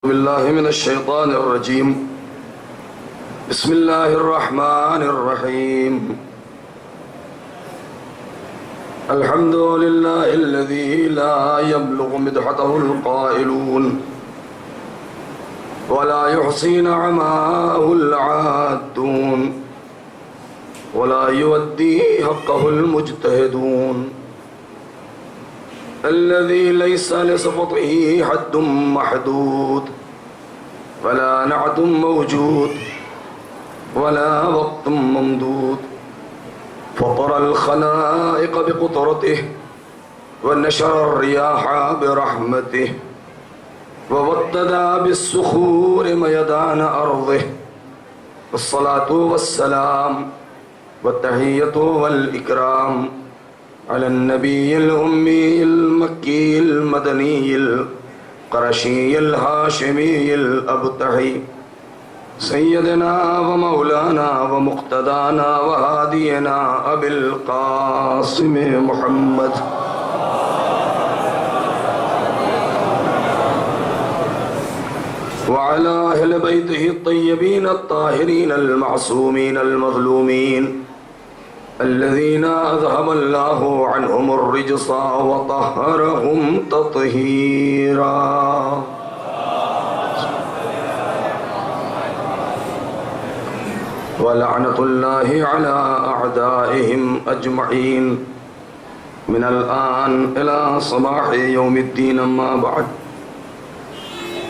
بالله من الشيطان الرجيم. بسم الله الرحمن الرحيم. الحمد لله الذي لا يبلغ مدحته القائلون ولا يحصي نعماءه العادون ولا يودي حقه المجتهدون الذي ليس لصفته حد محدود ولا نعت موجود ولا وقت ممدود فطر الخلائق بقدرته ونشر الرياح برحمته ووطد بالصخور ميدان أرضه والصلاة والسلام والتحية والإكرام على النبي الأمي المكي المدني القرشي الهاشمي الأبتحي سيدنا ومولانا ومقتدانا وهادينا أبي القاسم محمد وعلى أهل بيته الطيبين الطاهرين المعصومين المظلومين الذين أذهب الله عنهم الرجس وطهرهم تطهيرا. ولعنة الله على أعدائهم أجمعين من الآن إلى صباح يوم الدين. أما بعد،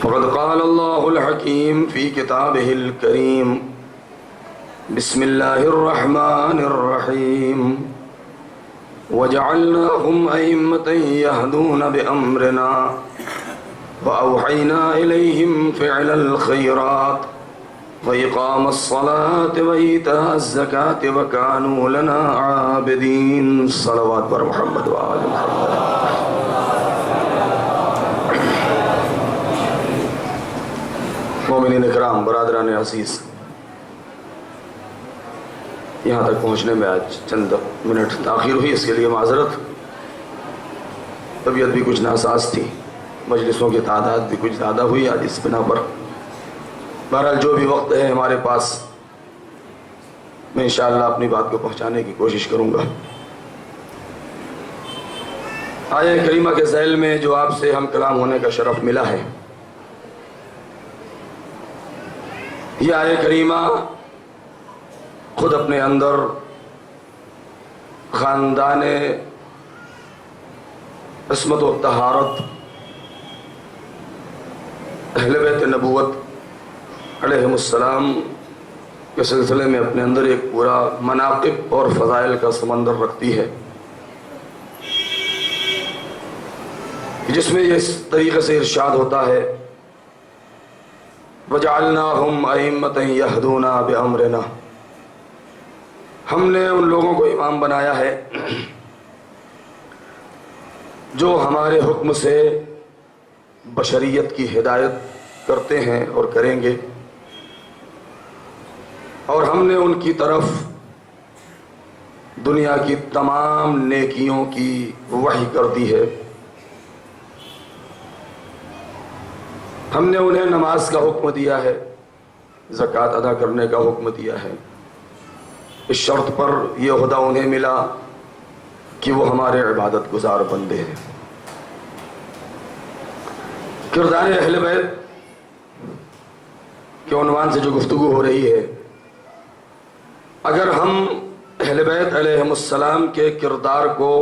فقد قال الله الحكيم في كتابه الكريم: بسم الله الرحمن الرحيم. وجعلناهم أئمة يهدون بأمرنا وأوحينا إليهم فعل الخيرات وإقام الصلاة وإيتاء الزكاة وكانوا لنا عابدين. صلوات بر محمد وآل محمد. مومنین اکرام، برادران عزیز، یہاں تک پہنچنے میں آج چند منٹ تاخیر ہوئی، اس کے لیے معذرت. طبیعت بھی کچھ ناساز تھی، مجلسوں کی تعداد بھی کچھ زیادہ ہوئی آج اس بنا پر. بہرحال جو بھی وقت ہے ہمارے پاس، میں انشاءاللہ اپنی بات کو پہنچانے کی کوشش کروں گا. آیہ کریمہ کے ذیل میں جو آپ سے ہم کلام ہونے کا شرف ملا ہے، یہ آیہ کریمہ خود اپنے اندر خاندان عصمت و طہارت، اہل بیت نبوت علیہم السلام کے سلسلے میں اپنے اندر ایک پورا مناقب اور فضائل کا سمندر رکھتی ہے، جس میں یہ اس طریقے سے ارشاد ہوتا ہے: وَجَعَلْنَاهُمْ أَئِمَّةً يَهْدُونَ بِأَمْرِنَا. ہم نے ان لوگوں کو امام بنایا ہے جو ہمارے حکم سے بشریت کی ہدایت کرتے ہیں اور کریں گے، اور ہم نے ان کی طرف دنیا کی تمام نیکیوں کی وحی کر دی ہے. ہم نے انہیں نماز کا حکم دیا ہے، زکوٰۃ ادا کرنے کا حکم دیا ہے، اس شرط پر یہ عہدہ انہیں ملا کہ وہ ہمارے عبادت گزار بندے ہیں. کردار اہل بیت کے عنوان سے جو گفتگو ہو رہی ہے، اگر ہم اہل بیت علیہم السلام کے کردار کو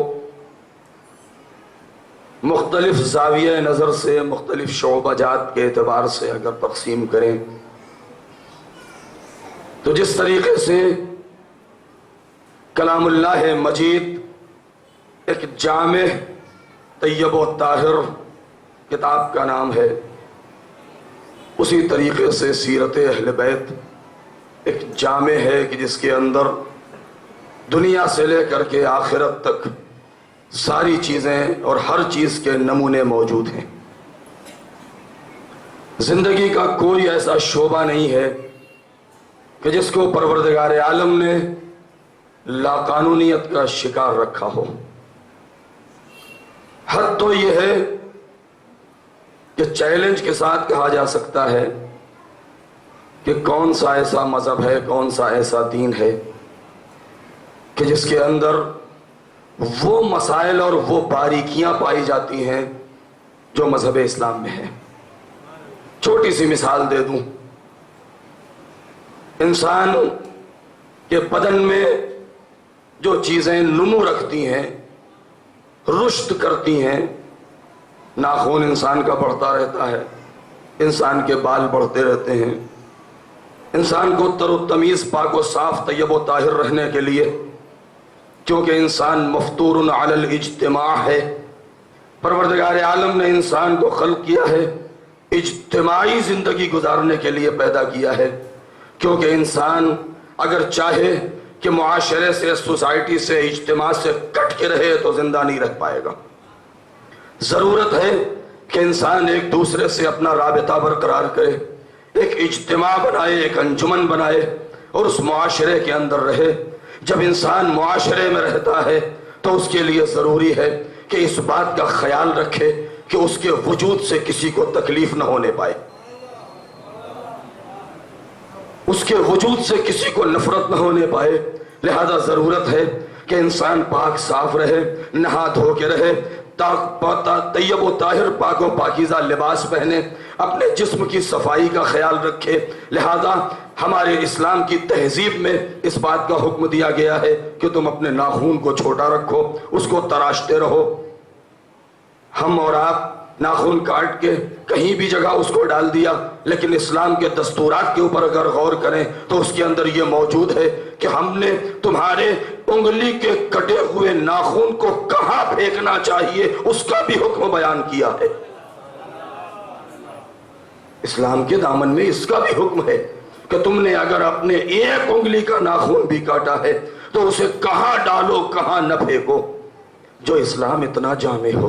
مختلف زاویہ نظر سے، مختلف شعبہ جات کے اعتبار سے اگر تقسیم کریں، تو جس طریقے سے کلام اللہ مجید ایک جامع طیب و طاہر کتاب کا نام ہے، اسی طریقے سے سیرت اہل بیت ایک جامع ہے کہ جس کے اندر دنیا سے لے کر کے آخرت تک ساری چیزیں اور ہر چیز کے نمونے موجود ہیں. زندگی کا کوئی ایسا شعبہ نہیں ہے کہ جس کو پروردگار عالم نے لاقانونیت کا شکار رکھا ہو. حد تو یہ ہے کہ چیلنج کے ساتھ کہا جا سکتا ہے کہ کون سا ایسا مذہب ہے، کون سا ایسا دین ہے کہ جس کے اندر وہ مسائل اور وہ باریکیاں پائی جاتی ہیں جو مذہب اسلام میں ہیں۔ چھوٹی سی مثال دے دوں، انسان کے بدن میں جو چیزیں نمو رکھتی ہیں، رشد کرتی ہیں، ناخن انسان کا بڑھتا رہتا ہے، انسان کے بال بڑھتے رہتے ہیں، انسان کو تر و تمیز، پاک و صاف، طیب و طاہر رہنے کے لیے، کیونکہ انسان مفطور علی الاجتماع ہے، پروردگار عالم نے انسان کو خلق کیا ہے، اجتماعی زندگی گزارنے کے لیے پیدا کیا ہے، کیونکہ انسان اگر چاہے کہ معاشرے سے، سوسائٹی سے، اجتماع سے کٹ کے رہے تو زندہ نہیں رہ پائے گا۔ ضرورت ہے کہ انسان ایک دوسرے سے اپنا رابطہ برقرار کرے، ایک اجتماع بنائے، ایک انجمن بنائے اور اس معاشرے کے اندر رہے۔ جب انسان معاشرے میں رہتا ہے تو اس کے لیے ضروری ہے کہ اس بات کا خیال رکھے کہ اس کے وجود سے کسی کو تکلیف نہ ہونے پائے، اس کے وجود سے کسی کو نفرت نہ ہونے پائے۔ لہذا ضرورت ہے کہ انسان پاک صاف رہے، نہا دھو کے رہے، طیب و طاہر، پاک و پاکیزہ لباس پہنے، اپنے جسم کی صفائی کا خیال رکھے۔ لہذا ہمارے اسلام کی تہذیب میں اس بات کا حکم دیا گیا ہے کہ تم اپنے ناخن کو چھوٹا رکھو، اس کو تراشتے رہو۔ ہم اور آپ ناخن کاٹ کے کہیں بھی جگہ اس کو ڈال دیا، لیکن اسلام کے دستورات کے اوپر اگر غور کریں تو اس کے اندر یہ موجود ہے کہ ہم نے تمہارے انگلی کے کٹے ہوئے ناخن کو کہاں پھینکنا چاہیے اس کا بھی حکم بیان کیا ہے۔ اسلام کے دامن میں اس کا بھی حکم ہے کہ تم نے اگر اپنے ایک انگلی کا ناخن بھی کاٹا ہے تو اسے کہاں ڈالو، کہاں نہ پھینکو۔ جو اسلام اتنا جامع ہو،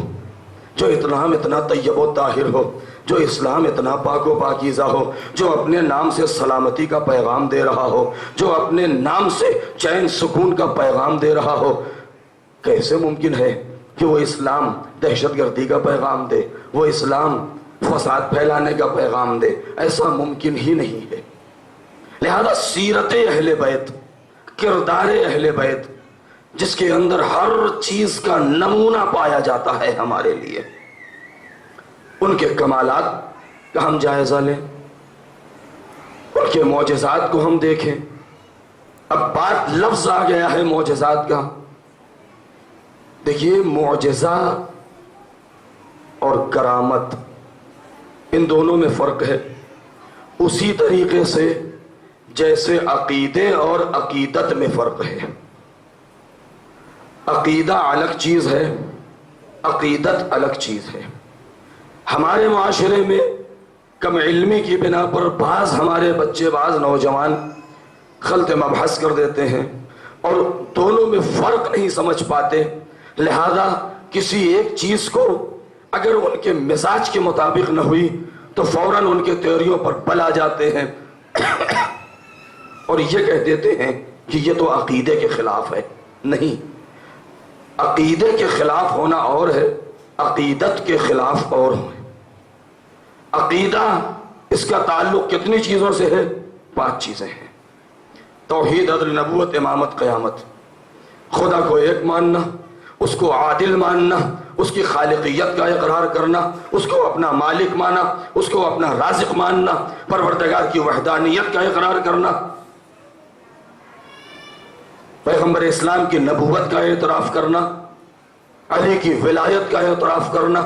جو اسلام اتنا طیب و طاہر ہو، جو اسلام اتنا پاک و پاکیزہ ہو، جو اپنے نام سے سلامتی کا پیغام دے رہا ہو، جو اپنے نام سے چین سکون کا پیغام دے رہا ہو، کیسے ممکن ہے کہ وہ اسلام دہشت گردی کا پیغام دے، وہ اسلام فساد پھیلانے کا پیغام دے؟ ایسا ممکن ہی نہیں ہے۔ لہذا سیرت اہل بیت، کردار اہل بیت، جس کے اندر ہر چیز کا نمونہ پایا جاتا ہے ہمارے لیے، ان کے کمالات کا ہم جائزہ لیں، ان کے معجزات کو ہم دیکھیں۔ اب بات لفظ آ گیا ہے معجزات کا۔ دیکھیے، معجزہ اور کرامت، ان دونوں میں فرق ہے۔ اسی طریقے سے جیسے عقیدے اور عقیدت میں فرق ہے۔ عقیدہ الگ چیز ہے، عقیدت الگ چیز ہے۔ ہمارے معاشرے میں کم علمی کی بنا پر بعض ہمارے بچے، بعض نوجوان خلط مبحث کر دیتے ہیں اور دونوں میں فرق نہیں سمجھ پاتے۔ لہذا کسی ایک چیز کو اگر ان کے مزاج کے مطابق نہ ہوئی تو فوراً ان کے تیوریوں پر بل آ جاتے ہیں اور یہ کہہ دیتے ہیں کہ یہ تو عقیدے کے خلاف ہے۔ نہیں، عقیدے کے خلاف ہونا اور ہے، عقیدت کے خلاف اور ہے۔ عقیدہ، اس کا تعلق کتنی چیزوں سے ہے؟ 5 چیزیں ہیں۔ توحید، عدل، نبوت، امامت، قیامت۔ خدا کو ایک ماننا، اس کو عادل ماننا، اس کی خالقیت کا اقرار کرنا، اس کو اپنا مالک مانا، اس کو اپنا رازق ماننا، پروردگار کی وحدانیت کا اقرار کرنا، پیغمبر اسلام کی نبوت کا اعتراف کرنا، علی کی ولایت کا اعتراف کرنا،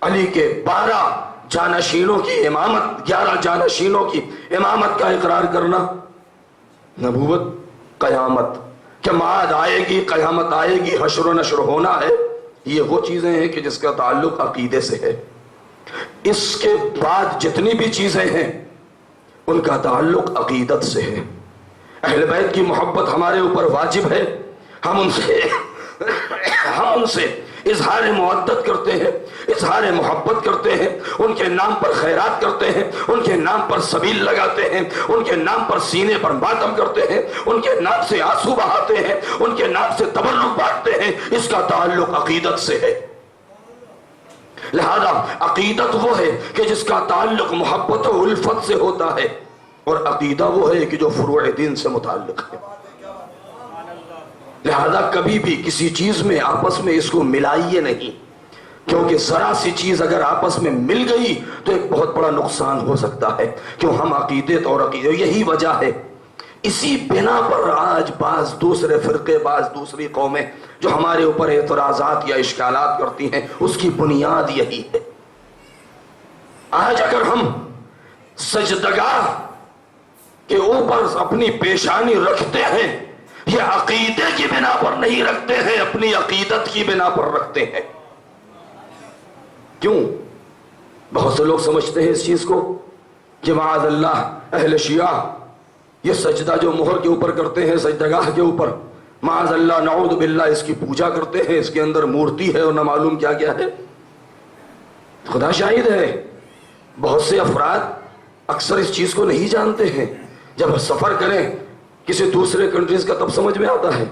علی کے 12 جانشینوں کی امامت، 11 جانشینوں کی امامت کا اقرار کرنا، نبوت، قیامت، کہ معاد آئے گی، قیامت آئے گی، حشر و نشر ہونا ہے۔ یہ وہ چیزیں ہیں کہ جس کا تعلق عقیدے سے ہے۔ اس کے بعد جتنی بھی چیزیں ہیں ان کا تعلق عقیدت سے ہے۔ اہل بیت کی محبت ہمارے اوپر واجب ہے۔ ہم ان سے اظہار مودت کرتے ہیں، اظہار محبت کرتے ہیں، ان کے نام پر خیرات کرتے ہیں، ان کے نام پر سبیل لگاتے ہیں، ان کے نام پر سینے پر ماتم کرتے ہیں، ان کے نام سے آنسو بہاتے ہیں، ان کے نام سے تبرک بانٹتے ہیں۔ اس کا تعلق عقیدت سے ہے۔ لہذا عقیدت وہ ہے کہ جس کا تعلق محبت و الفت سے ہوتا ہے، اور عقیدہ وہ ہے کہ جو فروع دین سے متعلق ہے۔ لہذا کبھی بھی کسی چیز میں آپس میں اس کو ملائیے نہیں، کیونکہ ذرا سی چیز اگر آپس میں مل گئی تو ایک بہت بڑا نقصان ہو سکتا ہے۔ کیوں؟ ہم عقیدت اور عقیدہ، یہی وجہ ہے، اسی بنا پر آج بعض دوسرے فرقے، بعض دوسری قومیں جو ہمارے اوپر اعتراضات یا اشکالات کرتی ہیں، اس کی بنیاد یہی ہے۔ آج اگر ہم سجدگاہ کے اوپر اپنی پیشانی رکھتے ہیں، یہ عقیدے کی بنا پر نہیں رکھتے ہیں، اپنی عقیدت کی بنا پر رکھتے ہیں۔ کیوں؟ بہت سے لوگ سمجھتے ہیں اس چیز کو کہ معاذ اللہ اہل شیعہ یہ سجدہ جو مہر کے اوپر کرتے ہیں، سجدگاہ کے اوپر، معاذ اللہ نعوذ باللہ اس کی پوجا کرتے ہیں، اس کے اندر مورتی ہے اور نہ معلوم کیا کیا ہے۔ خدا شاہد ہے، بہت سے افراد اکثر اس چیز کو نہیں جانتے ہیں۔ جب سفر کریں کسی دوسرے کنٹریز کا تب سمجھ میں آتا ہے۔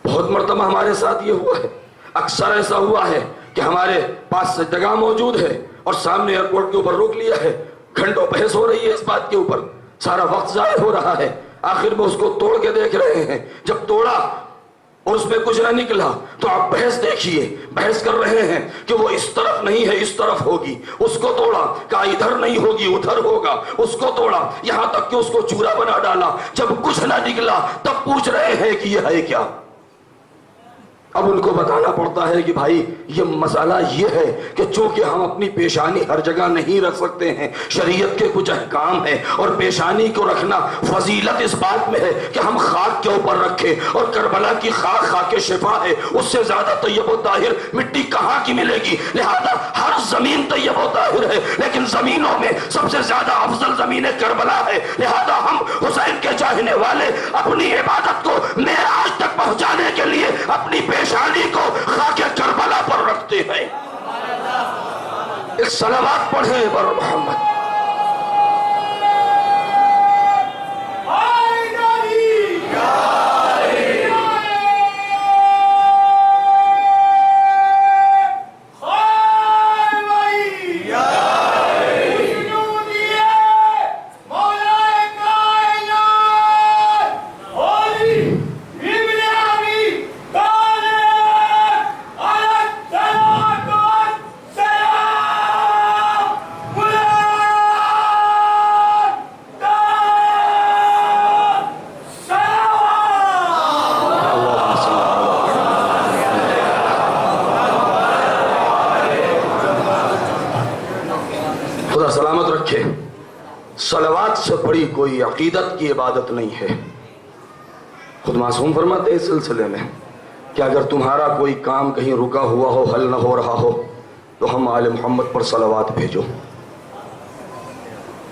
بہت مرتبہ ہمارے ساتھ یہ ہوا ہے، اکثر ایسا ہوا ہے کہ ہمارے پاس سجدگاہ موجود ہے اور سامنے ایئرپورٹ کے اوپر روک لیا ہے، گھنٹوں بحث ہو رہی ہے اس بات کے اوپر، سارا وقت ضائع ہو رہا ہے، آخر میں اس کو توڑ کے دیکھ رہے ہیں۔ جب توڑا اور اس میں کچھ نہ نکلا تو آپ بحث دیکھیے، بحث کر رہے ہیں کہ وہ اس طرف نہیں ہے، اس طرف ہوگی، اس کو توڑا، کہا ادھر نہیں ہوگی ادھر ہوگا، اس کو توڑا، یہاں تک کہ اس کو چورا بنا ڈالا۔ جب کچھ نہ نکلا تب پوچھ رہے ہیں کہ یہ ہے کیا۔ اب ان کو بتانا پڑتا ہے کہ بھائی یہ مسئلہ یہ ہے کہ چونکہ ہم اپنی پیشانی ہر جگہ نہیں رکھ سکتے ہیں، شریعت کے کچھ احکام ہیں، اور پیشانی کو رکھنا فضیلت اس بات میں ہے کہ ہم خاک کے اوپر رکھیں، اور کربلا کی خاک خاک شفا ہے، اس سے زیادہ طیب و طاہر مٹی کہاں کی ملے گی۔ لہذا ہر زمین طیب و طاہر ہے، لیکن زمینوں میں سب سے زیادہ افضل زمین کربلا ہے۔ لہذا ہم حسین کے چاہنے والے اپنی عبادت کو معراج تک پہنچانے کے لیے اپنی پیشانی کو خاک کربلا پر رکھتے ہیں۔ ایک صلوات پڑھیں بر محمد۔ خدا سلامت رکھے۔ صلوات سے بڑی کوئی عقیدت کی عبادت نہیں ہے۔ خود معصوم فرماتے ہیں اس سلسلے میں کہ اگر تمہارا کوئی کام کہیں رکا ہوا ہو، حل نہ ہو رہا ہو، تو ہم آل محمد پر صلوات بھیجو۔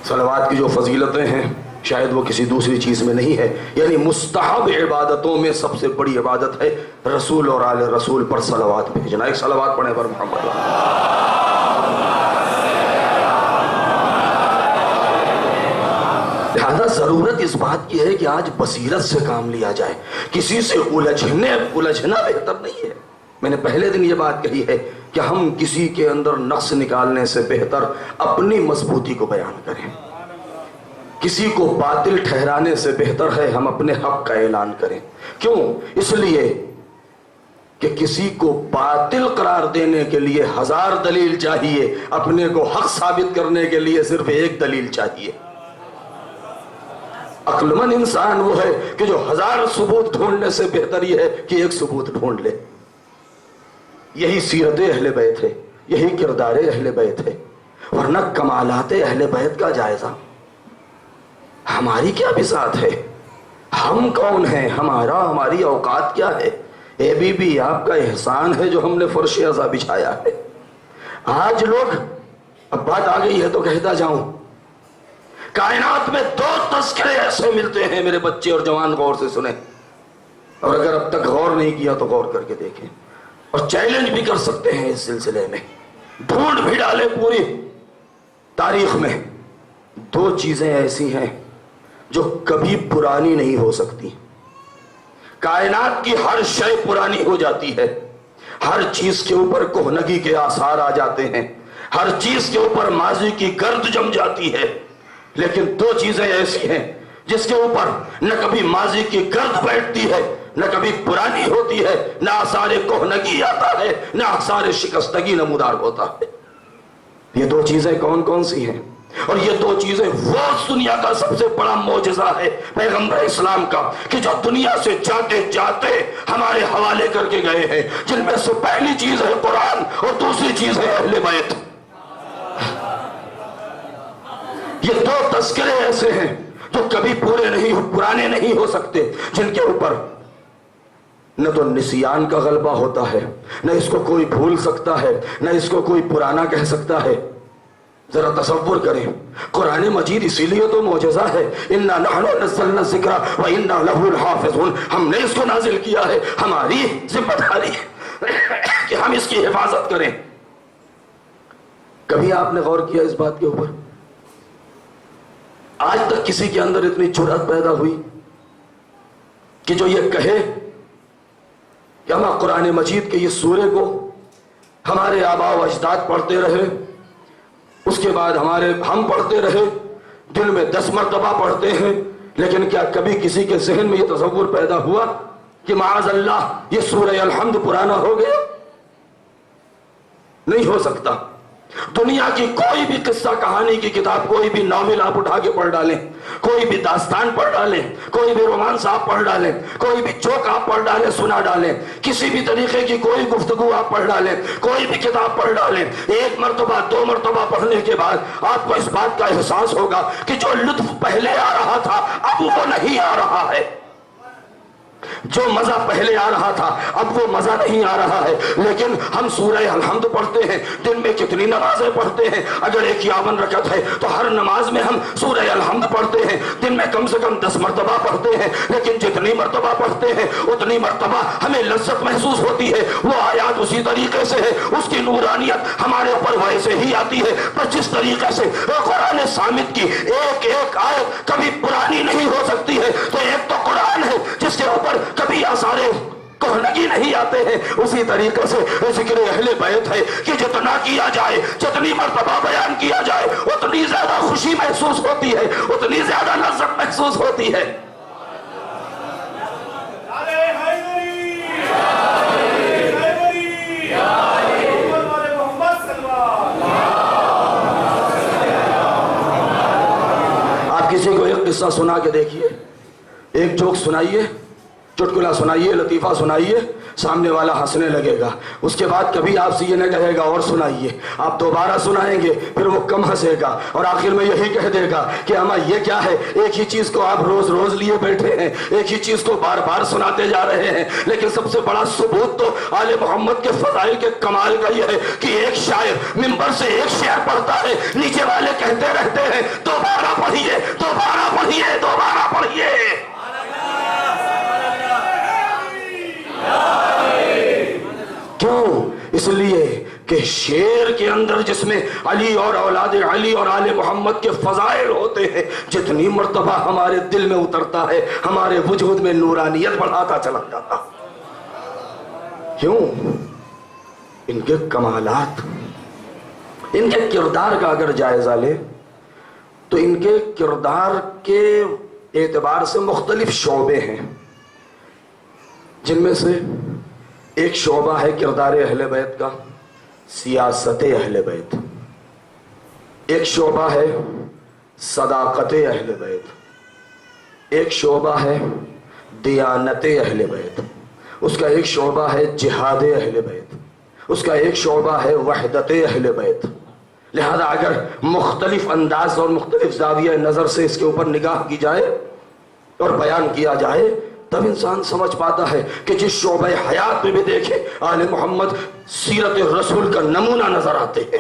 صلوات کی جو فضیلتیں ہیں شاید وہ کسی دوسری چیز میں نہیں ہے، یعنی مستحب عبادتوں میں سب سے بڑی عبادت ہے رسول اور آل رسول پر صلوات بھیجنا۔ ایک صلوات پڑھیں پر محمد۔ لہذا ضرورت اس بات کی ہے کہ آج بصیرت سے کام لیا جائے، کسی سے الجھنا بہتر نہیں ہے۔ میں نے پہلے دن یہ بات کہی ہے کہ ہم کسی کے اندر نقص نکالنے سے بہتر اپنی مضبوطی کو بیان کریں، کسی کو باطل ٹھہرانے سے بہتر ہے ہم اپنے حق کا اعلان کریں۔ کیوں؟ اس لیے کہ کسی کو باطل قرار دینے کے لیے 1000 دلیل چاہیے، اپنے کو حق ثابت کرنے کے لیے صرف ایک دلیل چاہیے۔ عقل مند انسان وہ ہے کہ جو 1000 ثبوت ڈھونڈنے سے بہتر یہ ہے کہ ایک ثبوت ڈھونڈ لے۔ یہی سیرت اہل بیت ہے، یہی کردار اہل بیت ہے، ورنہ کمالات اہل بیت کا جائزہ ہماری کیا بساط ہے؟ ہم کون ہیں؟ ہماری اوقات کیا ہے؟ اے بی بی آپ کا احسان ہے جو ہم نے فرش عزا بچھایا ہے۔ آج لوگ، اب بات آ گئی ہے تو کہتا جاؤں، کائنات میں 2 تذکرے ایسے ملتے ہیں میرے بچے اور جوان، غور سے سنیں، اور اگر اب تک غور نہیں کیا تو غور کر کے دیکھیں، اور چیلنج بھی کر سکتے ہیں اس سلسلے میں، ڈھونڈ بھی ڈالے پوری تاریخ میں۔ 2 چیزیں ایسی ہیں جو کبھی پرانی نہیں ہو سکتی۔ کائنات کی ہر شے پرانی ہو جاتی ہے، ہر چیز کے اوپر کہنگی کے آثار آ جاتے ہیں، ہر چیز کے اوپر ماضی کی گرد جم جاتی ہے، لیکن دو چیزیں ایسی ہیں جس کے اوپر نہ کبھی ماضی کی گرد بیٹھتی ہے، نہ کبھی پرانی ہوتی ہے، نہ آثار کہنگی آتا ہے، نہ آثار شکستگی نمودار ہوتا ہے۔ یہ دو چیزیں کون کون سی ہیں؟ اور یہ دو چیزیں وہ دنیا کا سب سے بڑا معجزہ ہے پیغمبر اسلام کا، کہ جو دنیا سے جاتے جاتے ہمارے حوالے کر کے گئے ہیں، جن میں سے پہلی چیز ہے قرآن اور دوسری چیز ہے اہل بیت۔ یہ دو تذکرے ایسے ہیں جو کبھی پرانے نہیں ہو سکتے، جن کے اوپر نہ تو نسیان کا غلبہ ہوتا ہے، نہ اس کو کوئی بھول سکتا ہے، نہ اس کو کوئی پرانا کہہ سکتا ہے۔ ذرا تصور کریں، قرآن مجید اسی لیے تو معجزہ ہے، اِنَّا نَحْنُ نَزَّلْنَا الذِّكْرَ وَإِنَّا لَهُ لَحَافِظُونَ، ہم نے اس کو نازل کیا ہے، ہماری ذمہ داری کہ ہم اس کی حفاظت کریں۔ کبھی آپ نے غور کیا اس بات کے اوپر؟ آج تک کسی کے اندر اتنی جرأت پیدا ہوئی کہ جو یہ کہے کہ ہم قرآن مجید کے یہ سورے کو ہمارے آباء و اجداد پڑھتے رہے، اس کے بعد ہم پڑھتے رہے، دن میں 10 مرتبہ پڑھتے ہیں، لیکن کیا کبھی کسی کے ذہن میں یہ تصور پیدا ہوا کہ معاذ اللہ یہ سورہ الحمد پرانا ہو گیا؟ نہیں ہو سکتا۔ دنیا کی کوئی بھی قصہ کہانی کی کتاب، کوئی بھی ناول آپ اٹھا کے پڑھ ڈالیں، کوئی بھی داستان پڑھ ڈالیں، کوئی بھی رومانس آپ پڑھ ڈالیں، کوئی بھی جوک آپ پڑھ ڈالیں، سنا ڈالیں، کسی بھی طریقے کی کوئی گفتگو آپ پڑھ ڈالیں، کوئی بھی کتاب پڑھ ڈالیں، 1 مرتبہ 2 مرتبہ پڑھنے کے بعد آپ کو اس بات کا احساس ہوگا کہ جو لطف پہلے آ رہا تھا اب وہ نہیں آ رہا ہے، جو مزہ پہلے آ رہا تھا اب وہ مزہ نہیں آ رہا ہے۔ لیکن ہم سورہ الحمد پڑھتے ہیں، دن میں کتنی نمازیں پڑھتے ہیں؟ اگر 51 رکعت ہے تو ہر نماز میں ہم سورہ الحمد پڑھتے ہیں، دن میں کم سے کم 10 مرتبہ پڑھتے ہیں، لیکن جتنی مرتبہ پڑھتے ہیں اتنی مرتبہ ہمیں لذت محسوس ہوتی ہے۔ وہ آیات اسی طریقے سے ہے، اس کی نورانیت ہمارے اوپر ویسے ہی آتی ہے، پر جس طریقے سے قرآن صامت کی ایک ایک آیت کبھی پرانی نہیں ہو سکتی ہے، تو ایک تو قرآن ہے جس کے اوپر کبھی آثار کہنگی نہیں آتے ہیں، اسی طریقے سے ذکر اہل بیت ہے کہ جتنا کیا جائے، جتنی مرتبہ بیان کیا جائے اتنی زیادہ خوشی محسوس ہوتی ہے، اتنی زیادہ لذت محسوس ہوتی ہے۔ آپ کسی کو ایک قصہ سنا کے دیکھیے، ایک جوک سنائیے، چٹکلا سنائیے، لطیفہ سنائیے، سامنے والا ہنسنے لگے گا، اس کے بعد کبھی آپ سے یہ نہ کہے گا اور سنائیے، آپ دوبارہ سنائیں گے پھر وہ کم ہنسے گا، اور آخر میں یہی کہہ دے گا کہ اما یہ کیا ہے، ایک ہی چیز کو آپ روز روز لیے بیٹھے ہیں، ایک ہی چیز کو بار بار سناتے جا رہے ہیں۔ لیکن سب سے بڑا ثبوت تو آل محمد کے فضائل کے کمال کا یہ ہے کہ ایک شاعر ممبر سے ایک شعر پڑھتا ہے، نیچے والے کہتے رہتے ہیں دوبارہ پڑھیے، دوبارہ پڑھیے، دوبارہ پڑھیے۔ کیوں؟ اس لیے کہ شعر کے اندر جس میں علی اور اولاد علی اور آل محمد کے فضائل ہوتے ہیں، جتنی مرتبہ ہمارے دل میں اترتا ہے ہمارے وجود میں نورانیت بڑھاتا چلا جاتا۔ کیوں؟ ان کے کمالات، ان کے کردار کا اگر جائزہ لے تو ان کے کردار کے اعتبار سے مختلف شعبے ہیں، جن میں سے ایک شعبہ ہے کردار اہل بیت کا، سیاست اہل بیت، ایک شعبہ ہے صداقت اہل بیت، ایک شعبہ ہے دیانت اہل بیت، اس کا ایک شعبہ ہے جہاد اہل بیت، اس کا ایک شعبہ ہے وحدت اہل بیت۔ لہذا اگر مختلف انداز اور مختلف زاویہ نظر سے اس کے اوپر نگاہ کی جائے اور بیان کیا جائے تب انسان سمجھ پاتا ہے کہ جس شعبہ حیات میں بھی دیکھے آل محمد سیرت رسول کا نمونہ نظر آتے ہیں۔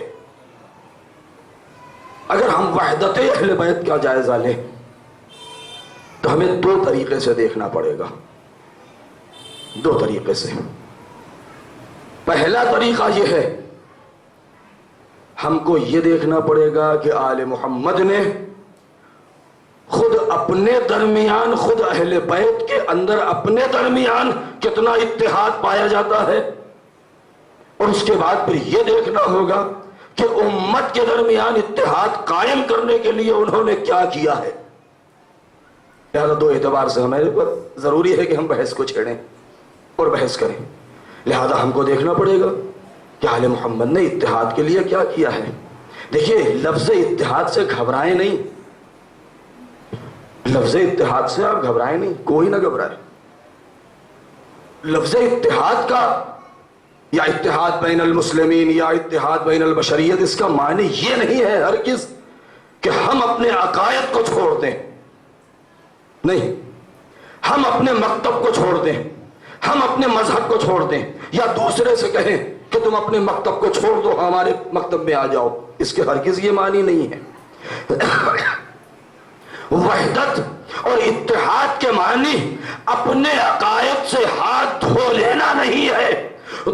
اگر ہم وحدت اہل بیت کا جائزہ لیں تو ہمیں 2 طریقے سے دیکھنا پڑے گا، 2 طریقے سے۔ پہلا طریقہ یہ ہے، ہم کو یہ دیکھنا پڑے گا کہ آل محمد نے خود اپنے درمیان، خود اہل بیت کے اندر اپنے درمیان کتنا اتحاد پایا جاتا ہے، اور اس کے بعد پھر یہ دیکھنا ہوگا کہ امت کے درمیان اتحاد قائم کرنے کے لیے انہوں نے کیا کیا ہے۔ لہذا دو اعتبار سے ہمارے پر ضروری ہے کہ ہم بحث کو چھیڑیں اور بحث کریں۔ لہذا ہم کو دیکھنا پڑے گا کہ آل محمد نے اتحاد کے لیے کیا کیا ہے۔ دیکھیے، لفظ اتحاد سے گھبرائیں نہیں، لفظ اتحاد سے آپ گھبرائیں نہیں، کوئی نہ گھبرائے۔ لفظ اتحاد کا یا اتحاد بین المسلمین یا اتحاد بین البشریت، اس کا معنی یہ نہیں ہے ہرگز کہ ہم اپنے عقائد کو چھوڑ دیں، نہیں، ہم اپنے مکتب کو چھوڑ دیں، ہم اپنے مذہب کو چھوڑ دیں، یا دوسرے سے کہیں کہ تم اپنے مکتب کو چھوڑ دو، ہمارے مکتب میں آ جاؤ، اس کے ہرگز یہ معنی نہیں ہے۔ وحدت اور اتحاد کے معنی اپنے عقائد سے ہاتھ دھو لینا نہیں ہے،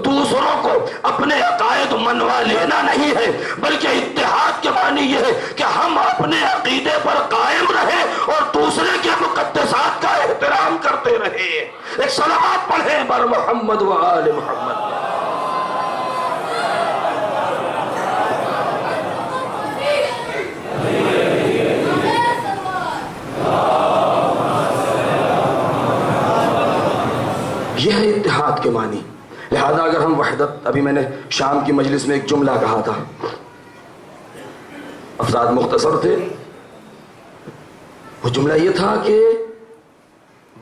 دوسروں کو اپنے عقائد منوا لینا نہیں ہے، بلکہ اتحاد کے معنی یہ ہے کہ ہم اپنے عقیدے پر قائم رہیں اور دوسرے کے مقدسات کا احترام کرتے رہیں۔ ایک صلوات پڑھیں بر محمد و آل محمد۔ یہ ہے اتحاد کے معنی۔ لہذا اگر ہم وحدت، ابھی میں نے شام کی مجلس میں ایک جملہ کہا تھا، افراد مختصر تھے، وہ جملہ یہ تھا کہ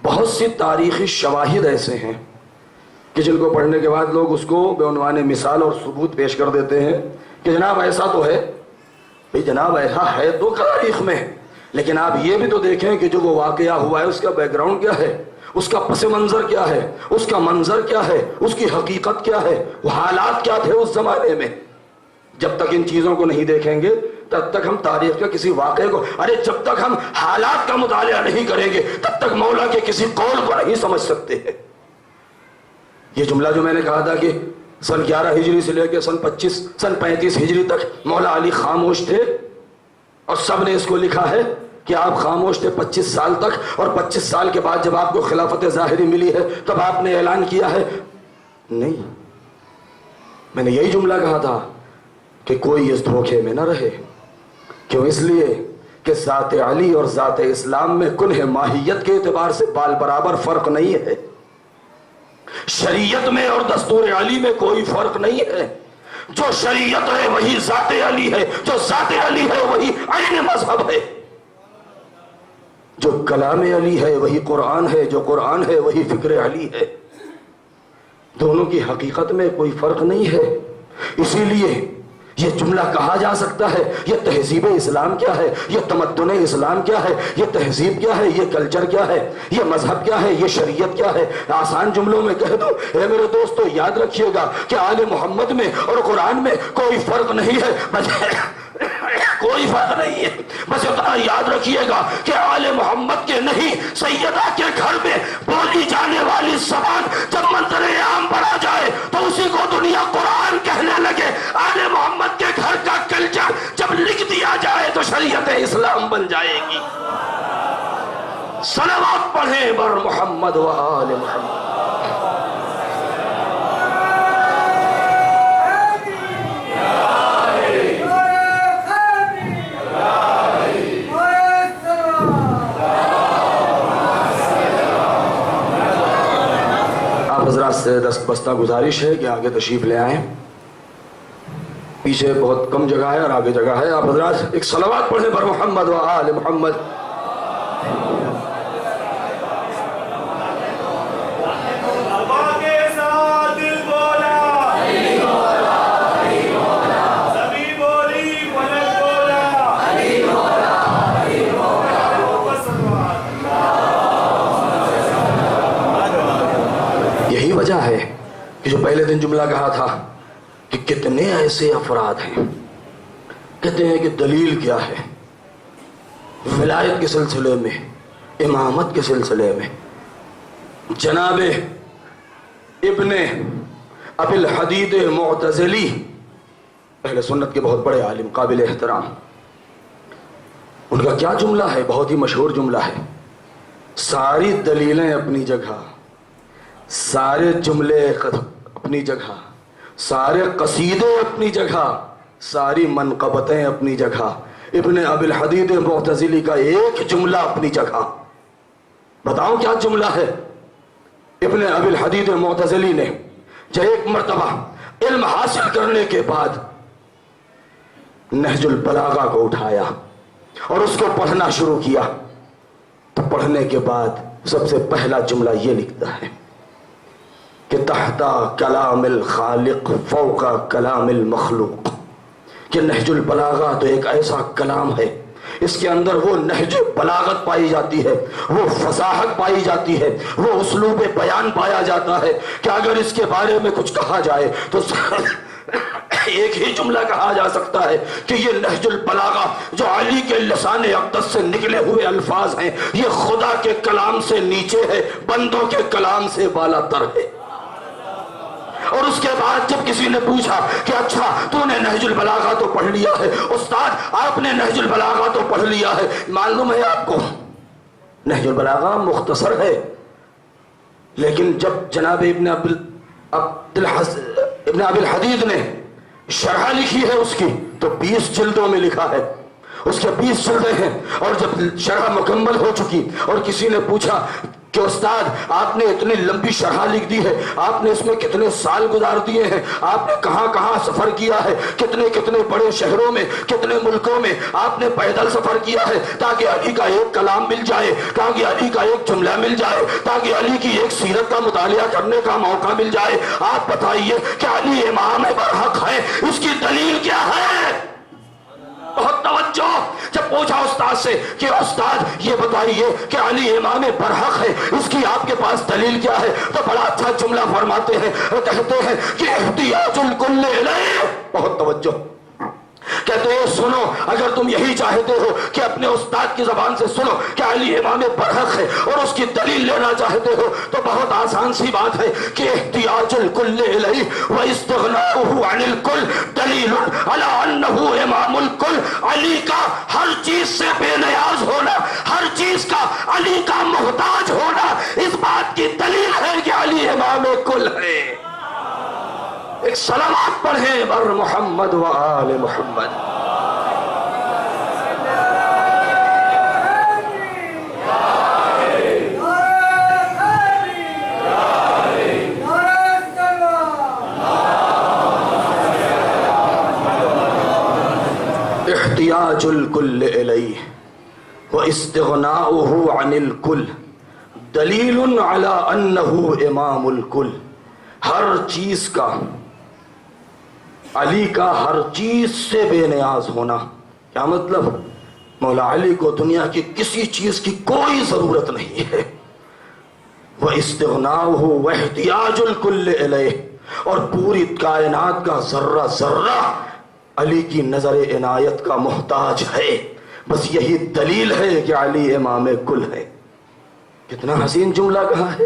بہت سی تاریخی شواہد ایسے ہیں کہ جن کو پڑھنے کے بعد لوگ اس کو بے عنوان مثال اور ثبوت پیش کر دیتے ہیں کہ جناب ایسا تو ہے، بھئی جناب ایسا ہے تو تاریخ میں، لیکن آپ یہ بھی تو دیکھیں کہ جو وہ واقعہ ہوا ہے اس کا بیک گراؤنڈ کیا ہے، اس کا پس منظر کیا ہے، اس کا منظر کیا ہے، اس کی حقیقت کیا ہے، وہ حالات کیا تھے اس زمانے میں۔ جب تک ان چیزوں کو نہیں دیکھیں گے تب تک ہم تاریخ کے کسی واقعے کو، جب تک ہم حالات کا مطالعہ نہیں کریں گے تب تک مولا کے کسی قول کو نہیں سمجھ سکتے ہیں۔ یہ جملہ جو میں نے کہا تھا کہ سن 11 ہجری سے لے کے سن 35 ہجری تک مولا علی خاموش تھے، اور سب نے اس کو لکھا ہے کہ آپ خاموش تھے 25 سال تک، اور 25 سال کے بعد جب آپ کو خلافت ظاہری ملی ہے تب آپ نے اعلان کیا ہے۔ نہیں، میں نے یہی جملہ کہا تھا کہ کوئی اس دھوکے میں نہ رہے۔ کیوں؟ اس لیے کہ ذات علی اور ذات اسلام میں کنہ ماہیت کے اعتبار سے بال برابر فرق نہیں ہے، شریعت میں اور دستور علی میں کوئی فرق نہیں ہے۔ جو شریعت ہے وہی ذات علی ہے، جو ذات علی ہے وہی عین مذہب ہے، جو کلام علی ہے وہی قرآن ہے، جو قرآن ہے وہی فکر علی ہے۔ دونوں کی حقیقت میں کوئی فرق نہیں ہے۔ اسی لیے یہ جملہ کہا جا سکتا ہے، یہ تہذیب اسلام کیا ہے، یہ تمدن اسلام کیا ہے، یہ تہذیب کیا ہے، یہ کلچر کیا ہے، یہ مذہب کیا ہے، یہ شریعت کیا ہے۔ آسان جملوں میں کہہ دو، اے میرے دوستو یاد رکھیے گا کہ آل محمد میں اور قرآن میں کوئی فرق نہیں ہے، کوئی فرق نہیں ہے۔ بس اتنا یاد رکھیے گا کہ آل محمد کے نہیں، سیدہ کے گھر میں بولی جانے والی زبان جب منظر عام پر آ جائے تو اسی کو دنیا قرآن کہنے لگے۔ آل محمد کے گھر کا کلچر جب لکھ دیا جائے تو شریعت اسلام بن جائے گی۔ صلوات پڑھیں بر محمد و آل محمد۔ حضرات سے دست بستہ گزارش ہے کہ آگے تشریف لے آئیں، پیچھے بہت کم جگہ ہے اور آگے جگہ ہے۔ آپ حضرات ایک صلوات پڑھیں بر محمد و آل محمد۔ یہی وجہ ہے کہ جو پہلے دن جملہ کہا تھا کہ کتنے ایسے افراد ہیں، کہتے ہیں کہ دلیل کیا ہے ولایت کے سلسلے میں، امامت کے سلسلے میں۔ جناب ابن ابی الحدید معتزلی، اہل سنت کے بہت بڑے عالم، قابل احترام، ان کا کیا جملہ ہے، بہت ہی مشہور جملہ ہے، ساری دلیلیں اپنی جگہ، سارے جملے اپنی جگہ، سارے قصیدے اپنی جگہ، ساری منقبتیں اپنی جگہ، ابن ابی الحدید معتزلی کا ایک جملہ اپنی جگہ. بتاؤ کیا جملہ ہے؟ ابن ابی الحدید معتزلی نے جب ایک مرتبہ علم حاصل کرنے کے بعد نہج البلاغہ کو اٹھایا اور اس کو پڑھنا شروع کیا، تو پڑھنے کے بعد سب سے پہلا جملہ یہ لکھتا ہے کہ تحت کلام الخالق فوق کلام المخلوق، کہ نہج البلاغہ تو ایک ایسا کلام ہے، اس کے اندر وہ نہج بلاغت پائی جاتی ہے، وہ فصاحت پائی جاتی ہے، وہ اسلوب بیان پایا جاتا ہے کہ اگر اس کے بارے میں کچھ کہا جائے تو ایک ہی جملہ کہا جا سکتا ہے کہ یہ نہج البلاغہ جو علی کے لسان اقدس سے نکلے ہوئے الفاظ ہیں، یہ خدا کے کلام سے نیچے ہے، بندوں کے کلام سے بالا تر ہے. اور اس کے بعد جب کسی نے پوچھا کہ اچھا تو نے نہج البلاغہ تو پڑھ لیا ہے، استاد آپ نے نہج البلاغہ تو پڑھ لیا ہے، معلوم ہے آپ کو نہج البلاغہ مختصر ہے، لیکن جب جناب ابن ابی الحدید نے شرح لکھی ہے اس کی تو 20 جلدوں میں لکھا ہے، اس کے 20 جلدیں ہیں. اور جب شرح مکمل ہو چکی اور کسی نے پوچھا کہ استاد آپ نے اتنی لمبی شرح لکھ دی ہے، آپ نے اس میں کتنے سال گزار دیے ہیں، آپ نے کہاں کہاں سفر کیا ہے، کتنے کتنے بڑے شہروں میں، کتنے ملکوں میں آپ نے پیدل سفر کیا ہے تاکہ علی کا ایک کلام مل جائے، تاکہ علی کا ایک جملہ مل جائے، تاکہ علی کی ایک سیرت کا مطالعہ کرنے کا موقع مل جائے. آپ بتائیے کہ علی امام برحق ہے، اس کی دلیل کیا ہے؟ بہت توجہ. جب پوچھا استاد سے کہ استاد یہ بتائیے کہ علی امام برحق ہے، اس کی آپ کے پاس دلیل کیا ہے، تو بڑا اچھا جملہ فرماتے ہیں، کہتے ہیں کہ احتیاج الکل الیہ. بہت توجہ. کہتے ہیں سنو، اگر تم یہی چاہتے ہو کہ اپنے استاد کی زبان سے سنو کہ علی امام برحق ہے اور اس کی دلیل لینا چاہتے ہو تو بہت آسان سی بات ہے کہ احتیاج الکل الیہ واستغناؤہ عن الکل دلیل علی انہ امام الکل. علی کا ہر چیز سے بے نیاز ہونا، ہر چیز کا علی کا محتاج ہونا اس بات کی دلیل ہے کہ علی امام کل ہے. ایک سلامات پڑھیں بر محمد و آل محمد. احتیاج الکل الیہ واستغناؤہ عن الکل دلیل علی انہ امام الکل. ہر چیز کا، علی کا ہر چیز سے بے نیاز ہونا. کیا مطلب؟ مولا علی کو دنیا کی کسی چیز کی کوئی ضرورت نہیں ہے. وَاِسْتِغْنَاؤُهُ وَاحْتِيَاجُ الْكُلِّ إِلَيْهِ، اور پوری کائنات کا ذرہ ذرہ علی کی نظر عنایت کا محتاج ہے. بس یہی دلیل ہے کہ علی امام کل ہے. کتنا حسین جملہ کہا ہے.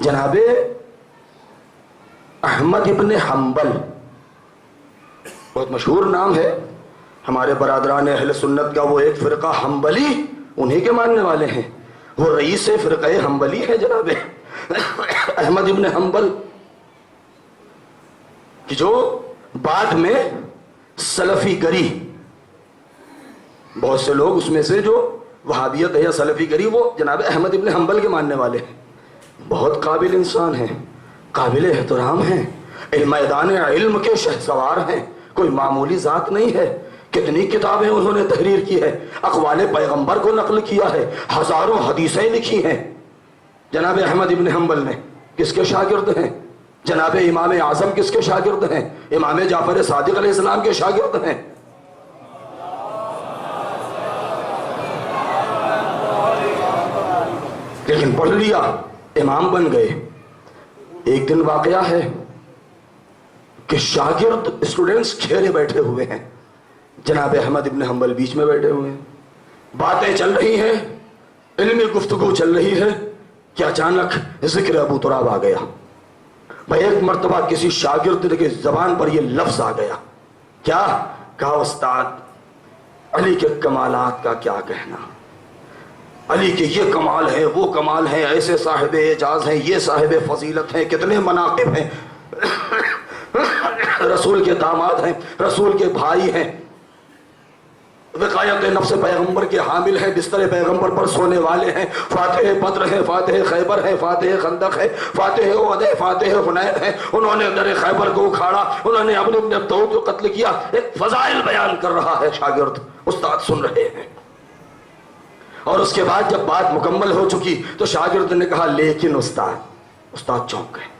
جناب احمد ابن حنبل، بہت مشہور نام ہے ہمارے برادران اہل سنت کا، وہ ایک فرقہ حنبلی انہی کے ماننے والے ہیں، وہ رئیس فرقہ حنبلی ہے جناب احمد ابن حنبل، کہ جو بعد میں سلفی گری، بہت سے لوگ اس میں سے جو وہابیت ہے یا سلفی گری وہ جناب احمد ابن حنبل کے ماننے والے ہیں. بہت قابل انسان ہیں، قابل احترام ہیں، میدان علم کے شہسوار ہیں، کوئی معمولی ذات نہیں ہے. کتنی کتابیں انہوں نے تحریر کی ہے، اقوال پیغمبر کو نقل کیا ہے، ہزاروں حدیثیں لکھی ہیں. جناب احمد ابن حنبل نے کس کے شاگرد ہیں؟ جناب امام اعظم کس کے شاگرد ہیں؟ امام جعفر صادق علیہ السلام کے شاگرد ہیں. لیکن پڑھ لیا، امام بن گئے. ایک دن واقعہ ہے کہ شاگرد اسٹوڈنٹس گھیرے بیٹھے ہوئے ہیں، جناب احمد ابن حنبل بیچ میں بیٹھے ہوئے ہیں، باتیں چل رہی ہیں، علمی گفتگو چل رہی ہے کہ اچانک ذکر ابو تراب آ گیا. بھائی ایک مرتبہ کسی شاگرد کی زبان پر یہ لفظ آ گیا. کیا کہا؟ استاد علی کے کمالات کا کیا کہنا، علی کے یہ کمال ہے، وہ کمال ہے، ایسے صاحب اعجاز ہیں، یہ صاحب فضیلت ہیں، کتنے مناقب ہیں. رسول کے داماد ہیں، رسول کے بھائی ہیں، وقایت نفس پیغمبر کے حامل ہیں، بستر پیغمبر پر سونے والے ہیں، فاتح بدر ہیں، فاتح خیبر ہیں، فاتح خندق ہے، فاتح احد ہے، فاتح حنین ہے۔ انہوں نے در خیبر کو اکھاڑا، انہوں نے ابن مسعود کو قتل کیا۔ ایک فضائل بیان کر رہا ہے شاگرد، استاد سن رہے ہیں۔ اور اس کے بعد جب بات مکمل ہو چکی تو شاگرد نے کہا لیکن استاد چونک گئے،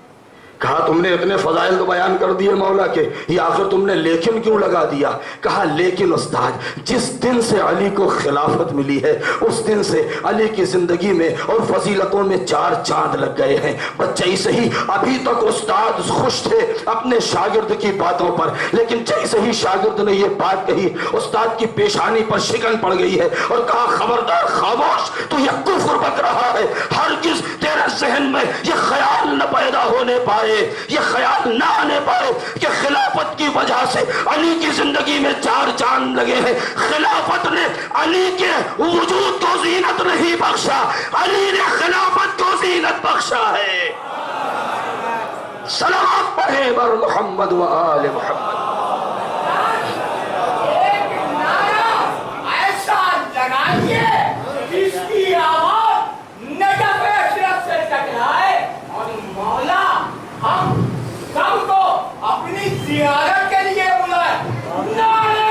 کہا تم نے اتنے فضائل تو بیان کر دیے مولا کے، یہ آخر تم نے لیکن کیوں لگا دیا؟ کہا لیکن استاد، جس دن سے علی کو خلافت ملی ہے اس دن سے علی کی زندگی میں اور فضیلتوں میں 4 چاند لگ گئے ہیں۔ بچے ہی صحیح ابھی تک استاد خوش تھے اپنے شاگرد کی باتوں پر، لیکن جیسے ہی شاگرد نے یہ بات کہی استاد کی پیشانی پر شکن پڑ گئی ہے اور کہا خبردار خاموش، تو یہ کفر بک رہا ہے، ہرگز تیرے ذہن میں یہ خیال نہ پیدا ہونے پائے، یہ خیال نہ آنے پائے کہ خلافت کی وجہ سے علی کی زندگی میں 4 چاند لگے ہیں۔ خلافت نے علی کے وجود کو زینت نہیں بخشا، علی نے خلافت کو زینت بخشا ہے۔ صلوات پڑھیں بر محمد و آل محمد۔ ایک نعرہ ایسا لگائیے جس کی آواز نجف اشرف سے ٹکرائے، اور مولا ہم سب کو اپنی زیارت کے لیے بلائے۔ نعرہ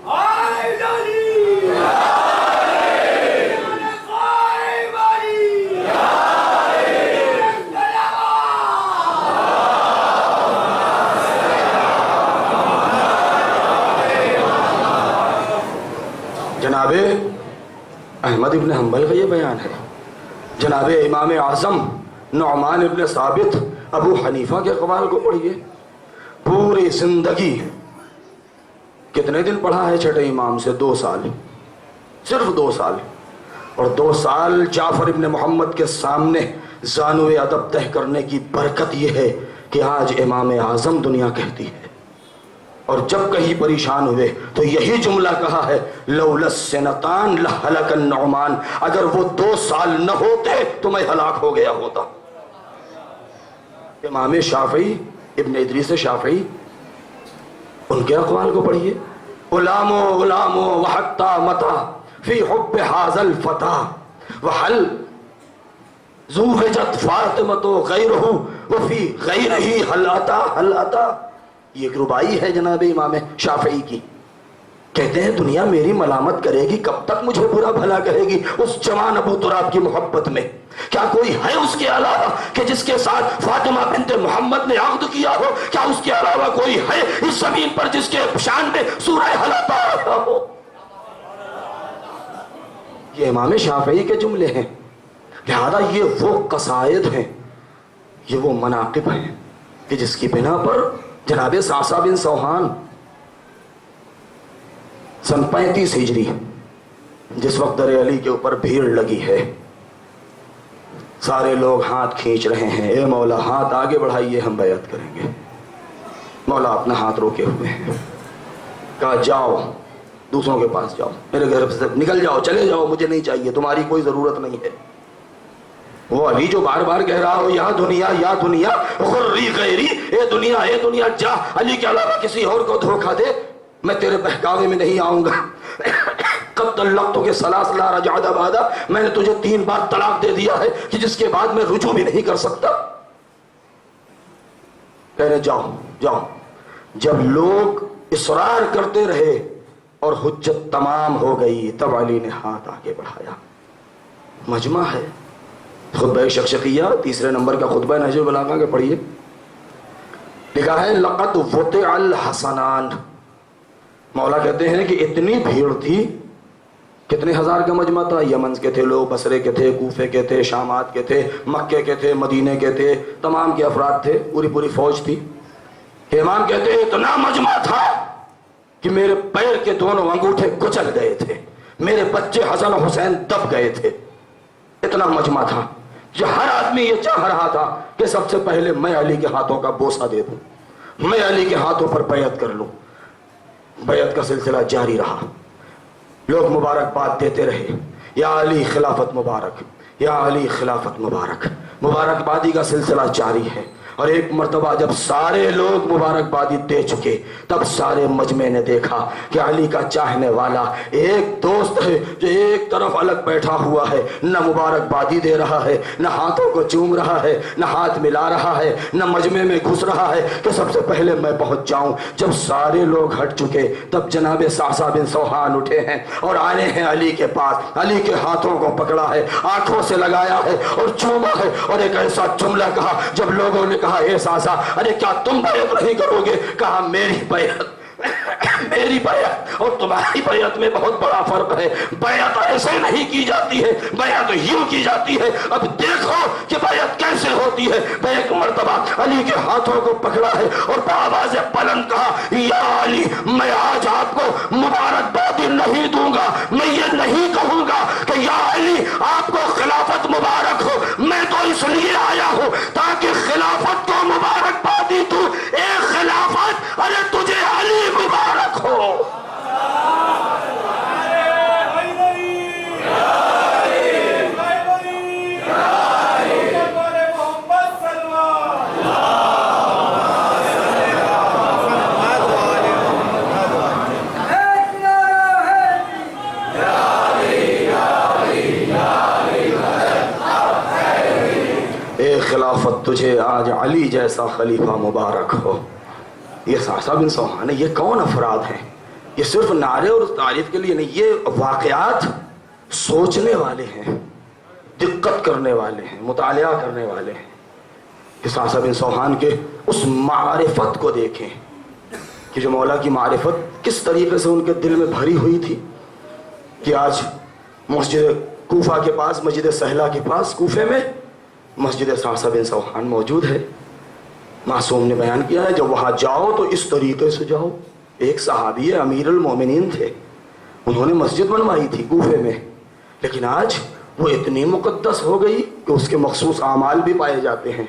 حیدری، نعرہ خیبری، جناب احمد ابن حنبل کا یہ بیان ہے، جناب امام اعظم نعمان ابن ثابت ابو حنیفہ کے اقوال کو پڑھیے۔ پوری زندگی کتنے دن پڑھا ہے چھٹے امام سے؟ 2 سال، صرف 2 سال، اور 2 سال جعفر ابن محمد کے سامنے زانو ادب طے کرنے کی برکت یہ ہے کہ آج امام اعظم دنیا کہتی ہے، اور جب کہیں پریشان ہوئے تو یہی جملہ کہا ہے لولا السنتان لہلک النعمان، اگر وہ 2 سال نہ ہوتے تو میں ہلاک ہو گیا ہوتا۔ امام شافعی ابن ادریس شافعی، ان کے اقوال کو پڑھیے۔ غلامو غلامو وحتی متا فی حب ھذا الفتى وحل زوجت فاطمۃ غیرہ وفی غیرہ حل اتا۔ یہ ایک ربائی ہے جناب امام شافعی کی، کہتے ہیں دنیا میری ملامت کرے گی، کب تک مجھے برا بھلا کہے گی اس جوان ابو تراب کی محبت میں؟ کیا کوئی ہے اس کے علاوہ کہ جس کے ساتھ فاطمہ بنت محمد نے عقد کیا ہو؟ کیا اس کے علاوہ کوئی ہے اس زمین پر جس کے شان میں سورہ حل اتا ہو؟ یہ امام شافعی کے جملے ہیں، لہذا یہ وہ قصائد ہیں، یہ وہ مناقب ہیں کہ جس کی بنا پر جناب صعصع بن سوحان سن 35 ہجری، جس وقت در علی کے اوپر بھیڑ لگی ہے، سارے لوگ ہاتھ کھینچ رہے ہیں، اے مولا ہاتھ آگے بڑھائیے ہم بیعت کریں گے۔ مولا اپنا ہاتھ روکے ہوئے ہیں، کہا جاؤ دوسروں کے پاس جاؤ، میرے گھر سے نکل جاؤ، چلے جاؤ، مجھے نہیں چاہیے، تمہاری کوئی ضرورت نہیں ہے۔ وہ علی جو بار بار کہہ رہا ہو یا دنیا غری غیری، اے دنیا جا، علی کے علاوہ کسی اور کو دھوکہ دے، میں تیرے بہکاوے میں نہیں آؤں گا۔ قد طلقتک ثلاث لا رجعت بعدا، میں نے تجھے 3 بار طلاق دے دیا ہے کہ جس کے بعد میں رجوع بھی نہیں کر سکتا۔ کہہ رہے جاؤ۔ جب لوگ اصرار کرتے رہے اور حجت تمام ہو گئی تب علی نے ہاتھ آگے بڑھایا۔ مجمع ہے، خطبہ شقشقیہ 3 نمبر کا خطبہ نہج البلاغہ کے پڑھیے، لکھا ہے لقد وطع الحسنان۔ مولا کہتے ہیں کہ اتنی بھیڑ تھی، کتنے ہزار کا مجمع تھا، یمن کے تھے لوگ، بصرے کے تھے، کوفے کے تھے، شامات کے تھے، مکے کے تھے، مدینے کے تھے، تمام کے افراد تھے، پوری فوج تھی۔ امام کہتے ہیں اتنا مجمع تھا کہ میرے پیر کے دونوں انگوٹھے کچل گئے تھے، میرے بچے حسن و حسین دب گئے تھے، اتنا مجمع تھا کہ ہر آدمی یہ چاہ رہا تھا کہ سب سے پہلے میں علی کے ہاتھوں کا بوسہ دے دوں، میں علی کے ہاتھوں پر بیعت کر لوں۔ بیعت کا سلسلہ جاری رہا، لوگ مبارکباد دیتے رہے، یا علی خلافت مبارک، یا علی خلافت مبارک، مبارکبادی کا سلسلہ جاری ہے۔ اور ایک مرتبہ جب سارے لوگ مبارکبادی دے چکے تب سارے مجمع نے دیکھا کہ علی کا چاہنے والا ایک دوست ہے جو ایک طرف الگ بیٹھا ہوا ہے، نہ مبارکبادی دے رہا ہے، نہ ہاتھوں کو چوم رہا ہے، نہ ہاتھ ملا رہا ہے، نہ مجمع میں گھس رہا ہے کہ سب سے پہلے میں پہنچ جاؤں۔ جب سارے لوگ ہٹ چکے تب جناب صعصع بن سوحان اٹھے ہیں اور آنے ہیں علی کے پاس، علی کے ہاتھوں کو پکڑا ہے، آنکھوں سے لگایا ہے اور چوما ہے، اور ایک ایسا جملہ کہا جب لوگوں نے کہا اے صعصع ارے کیا تم بیعت نہیں کرو گے؟ کہا میری بیعت اور تمہاری بیعت میں بہت بڑا فرق ہے، بیعت ایسے نہیں کی جاتی ہے، بیعت یوں کی جاتی ہے، اب دیکھو کہ بیعت کیسے ہوتی ہے۔ میں ایک مرتبہ علی کے ہاتھوں کو پکڑا ہے اور بآواز بلند کہا یا علی میں آج آپ کو مبارکبادی نہیں دوں گا، میں یہ نہیں کہوں گا کہ یا علی آپ کو خلافت مبارک ہو، میں تو اس لیے آیا ہوں تاکہ خلافت کو مبارکبادی دوں۔ اے خلافت ارے تجھے علی مبارک ہو۔ اے خلافت تجھے آج علی جیسا خلیفہ مبارک ہو۔ یہ صعصع بن سوحان ہے، یہ کون افراد ہیں؟ یہ صرف نعرے اور تعریف کے لیے نہیں، یہ واقعات سوچنے والے ہیں، دقت کرنے والے ہیں، مطالعہ کرنے والے ہیں۔ کہ صعصع بن سوحان کے اس معرفت کو دیکھیں کہ جو مولا کی معرفت کس طریقے سے ان کے دل میں بھری ہوئی تھی کہ آج مسجد کوفہ کے پاس، مسجد سہلہ کے پاس کوفے میں مسجد صعصع بن سوحان موجود ہے۔ معصوم نے بیان کیا ہے جب وہاں جاؤ تو اس طریقے سے جاؤ۔ ایک صحابی امیر المومنین تھے، انہوں نے مسجد بنوائی تھی کوفے میں، لیکن آج وہ اتنی مقدس ہو گئی کہ اس کے مخصوص اعمال بھی پائے جاتے ہیں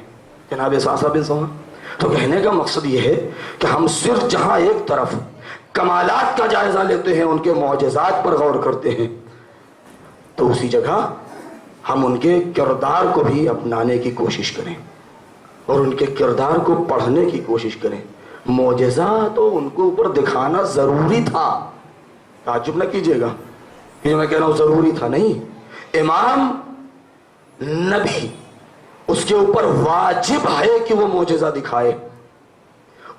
جناب صعصع بن سوحان۔ تو کہنے کا مقصد یہ ہے کہ ہم صرف جہاں ایک طرف کمالات کا جائزہ لیتے ہیں، ان کے معجزات پر غور کرتے ہیں، تو اسی جگہ ہم ان کے کردار کو بھی اپنانے کی کوشش کریں اور ان کے کردار کو پڑھنے کی کوشش کریں۔ معجزہ تو ان کو اوپر دکھانا ضروری تھا، تعجب نہ کیجیے گا کہ میں کہہ رہا ہوں ضروری تھا نہیں، امام نبی اس کے اوپر واجب ہے کہ وہ معجزہ دکھائے،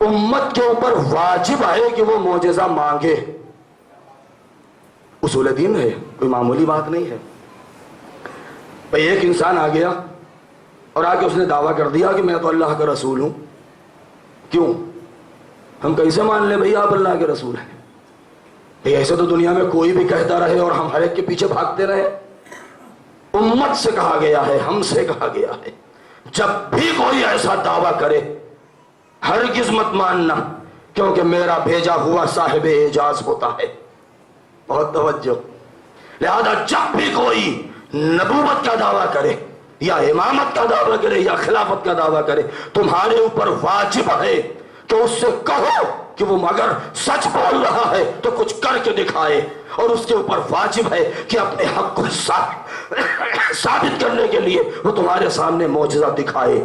امت کے اوپر واجب ہے کہ وہ معجزہ مانگے۔ اصول دین ہے، کوئی معمولی بات نہیں ہے۔ بھئی ایک انسان آ گیا اور آ کے اس نے دعویٰ کر دیا کہ میں تو اللہ کا رسول ہوں۔ کیوں؟ ہم کیسے مان لیں بھئی آپ اللہ کے رسول ہیں؟ بھئی ایسے تو دنیا میں کوئی بھی کہتا رہے اور ہم ہر ایک کے پیچھے بھاگتے رہے۔ امت سے کہا گیا ہے، ہم سے کہا گیا ہے، جب بھی کوئی ایسا دعویٰ کرے ہرگز مت ماننا، کیونکہ میرا بھیجا ہوا صاحب اعجاز ہوتا ہے۔ بہت توجہ۔ لہذا جب بھی کوئی نبوت کا دعویٰ کرے یا امامت کا دعویٰ کرے یا خلافت کا دعویٰ کرے، تمہارے اوپر واجب ہے کہ اس سے کہو کہ وہ اگر سچ بول رہا ہے تو کچھ کر کے دکھائے، اور اس کے اوپر واجب ہے کہ اپنے حق کو ثابت کرنے کے لیے وہ تمہارے سامنے معجزہ دکھائے۔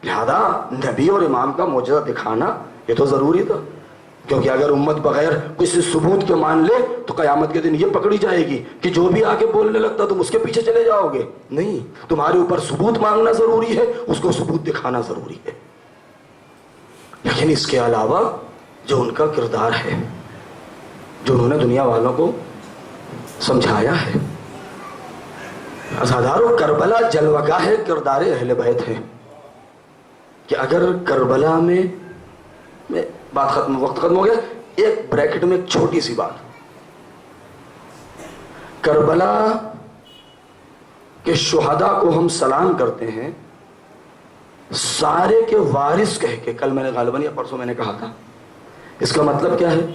لہذا نبی اور امام کا معجزہ دکھانا یہ تو ضروری تھا، کیونکہ اگر امت بغیر کسی ثبوت کے مان لے تو قیامت کے دن یہ پکڑی جائے گی کہ جو بھی آگے بولنے لگتا تم اس کے پیچھے چلے جاؤ گے۔ نہیں، تمہارے اوپر ثبوت مانگنا ضروری ہے، اس کو ثبوت دکھانا ضروری ہے۔ لیکن اس کے علاوہ جو ان کا کردار ہے، جو انہوں نے دنیا والوں کو سمجھایا ہے، ازادار و کربلا جلوگاہ کردار اہل بیت ہے کہ اگر کربلا میں بات ختم، وقت ختم ہو گیا، ایک بریکٹ میں ایک چھوٹی سی بات، کربلا کے شہداء کو ہم سلام کرتے ہیں سارے کے وارث کہہ کے، کل میں نے غالباً یا پرسوں میں نے کہا تھا۔ اس کا مطلب کیا ہے؟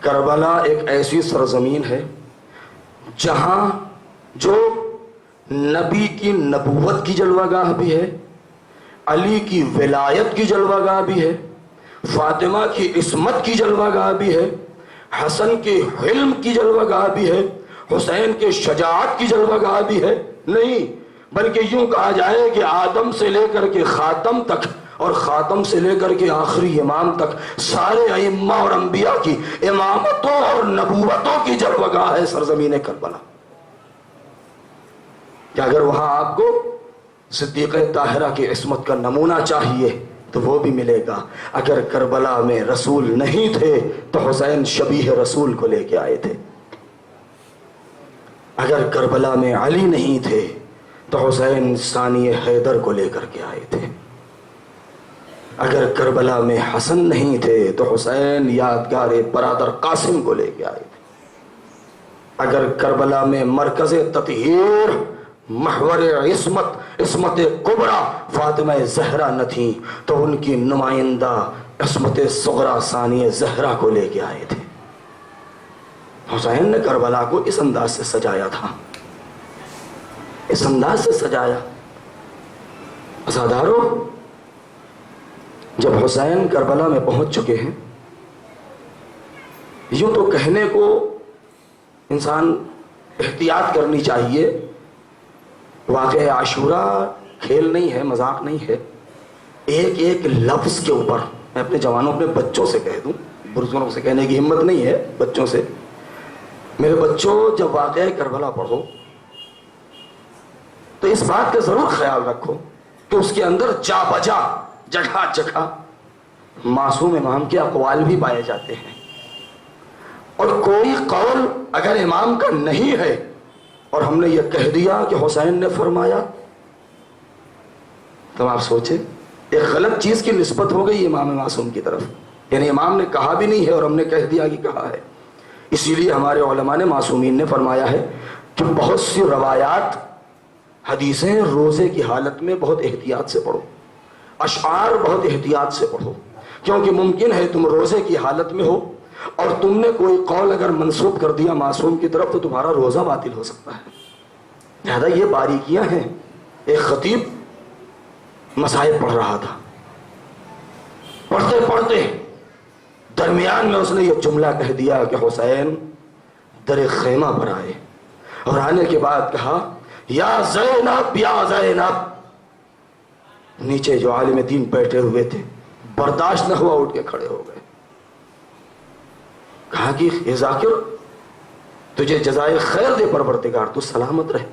کربلا ایک ایسی سرزمین ہے جہاں جو نبی کی نبوت کی جلوہ گاہ بھی ہے، علی کی ولایت کی جلوہ گاہ بھی ہے، فاطمہ کی عصمت کی جلوہ گاہ بھی ہے، حسن کے حلم کی جلوہ گاہ بھی ہے، حسین کے شجاعت کی جلوہ گاہ بھی ہے۔ نہیں، بلکہ یوں کہا جائے کہ آدم سے لے کر کے خاتم تک اور خاتم سے لے کر کے آخری امام تک سارے ائمہ اور انبیاء کی امامتوں اور نبوتوں کی جلوگاہ ہے سرزمین کربلا. کہ اگر وہاں آپ کو صدیقہ طاہرہ کی عصمت کا نمونہ چاہیے تو وہ بھی ملے گا. اگر کربلا میں رسول نہیں تھے تو حسین شبیہ رسول کو لے کے آئے تھے. اگر کربلا میں علی نہیں تھے تو حسین ثانی حیدر کو لے کر کے آئے تھے. اگر کربلا میں حسن نہیں تھے تو حسین یادگار برادر قاسم کو لے کے آئے تھے. اگر کربلا میں مرکز تطہیر محور عصمت کبریٰ فاطمہ زہرا نہ تھیں تو ان کی نمائندہ عصمت صغریٰ ثانی زہرا کو لے کے آئے تھے. حسین نے کربلا کو اس انداز سے سجایا تھا, اس انداز سے سجایا. عزادارو, جب حسین کربلا میں پہنچ چکے ہیں, یوں تو کہنے کو انسان احتیاط کرنی چاہیے. واقعہ عاشوراء کھیل نہیں ہے, مذاق نہیں ہے. ایک ایک لفظ کے اوپر میں اپنے جوانوں, اپنے بچوں سے کہہ دوں, بزرگوں سے کہنے کی ہمت نہیں ہے, بچوں سے, میرے بچوں جب واقعہ کربلا پڑھو تو اس بات کا ضرور خیال رکھو کہ اس کے اندر جا بجا جگہ جگہ معصوم امام کے اقوال بھی پائے جاتے ہیں. اور کوئی قول اگر امام کا نہیں ہے اور ہم نے یہ کہہ دیا کہ حسین نے فرمایا, تو آپ سوچیں ایک غلط چیز کی نسبت ہو گئی امام معصوم کی طرف. یعنی امام نے کہا بھی نہیں ہے اور ہم نے کہہ دیا کہ کہا ہے. اسی لیے ہمارے علماء نے, معصومین نے فرمایا ہے کہ بہت سی روایات, حدیثیں روزے کی حالت میں بہت احتیاط سے پڑھو, اشعار بہت احتیاط سے پڑھو, کیونکہ ممکن ہے تم روزے کی حالت میں ہو اور تم نے کوئی قول اگر منسوب کر دیا معصوم کی طرف تو تمہارا روزہ باطل ہو سکتا ہے. لہذا یہ باریکیاں ہیں. ایک خطیب مصائب پڑھ رہا تھا, پڑھتے پڑھتے درمیان میں اس نے یہ جملہ کہہ دیا کہ حسین در خیمہ پر آئے, اور آنے کے بعد کہا یا زینب یا زینب. نیچے جو عالم دین بیٹھے ہوئے تھے برداشت نہ ہوا, اٹھ کے کھڑے ہو گئے. کہا کہ اے ذاکر, تجھے جزائے خیر دے پروردگار, تو سلامت رہے,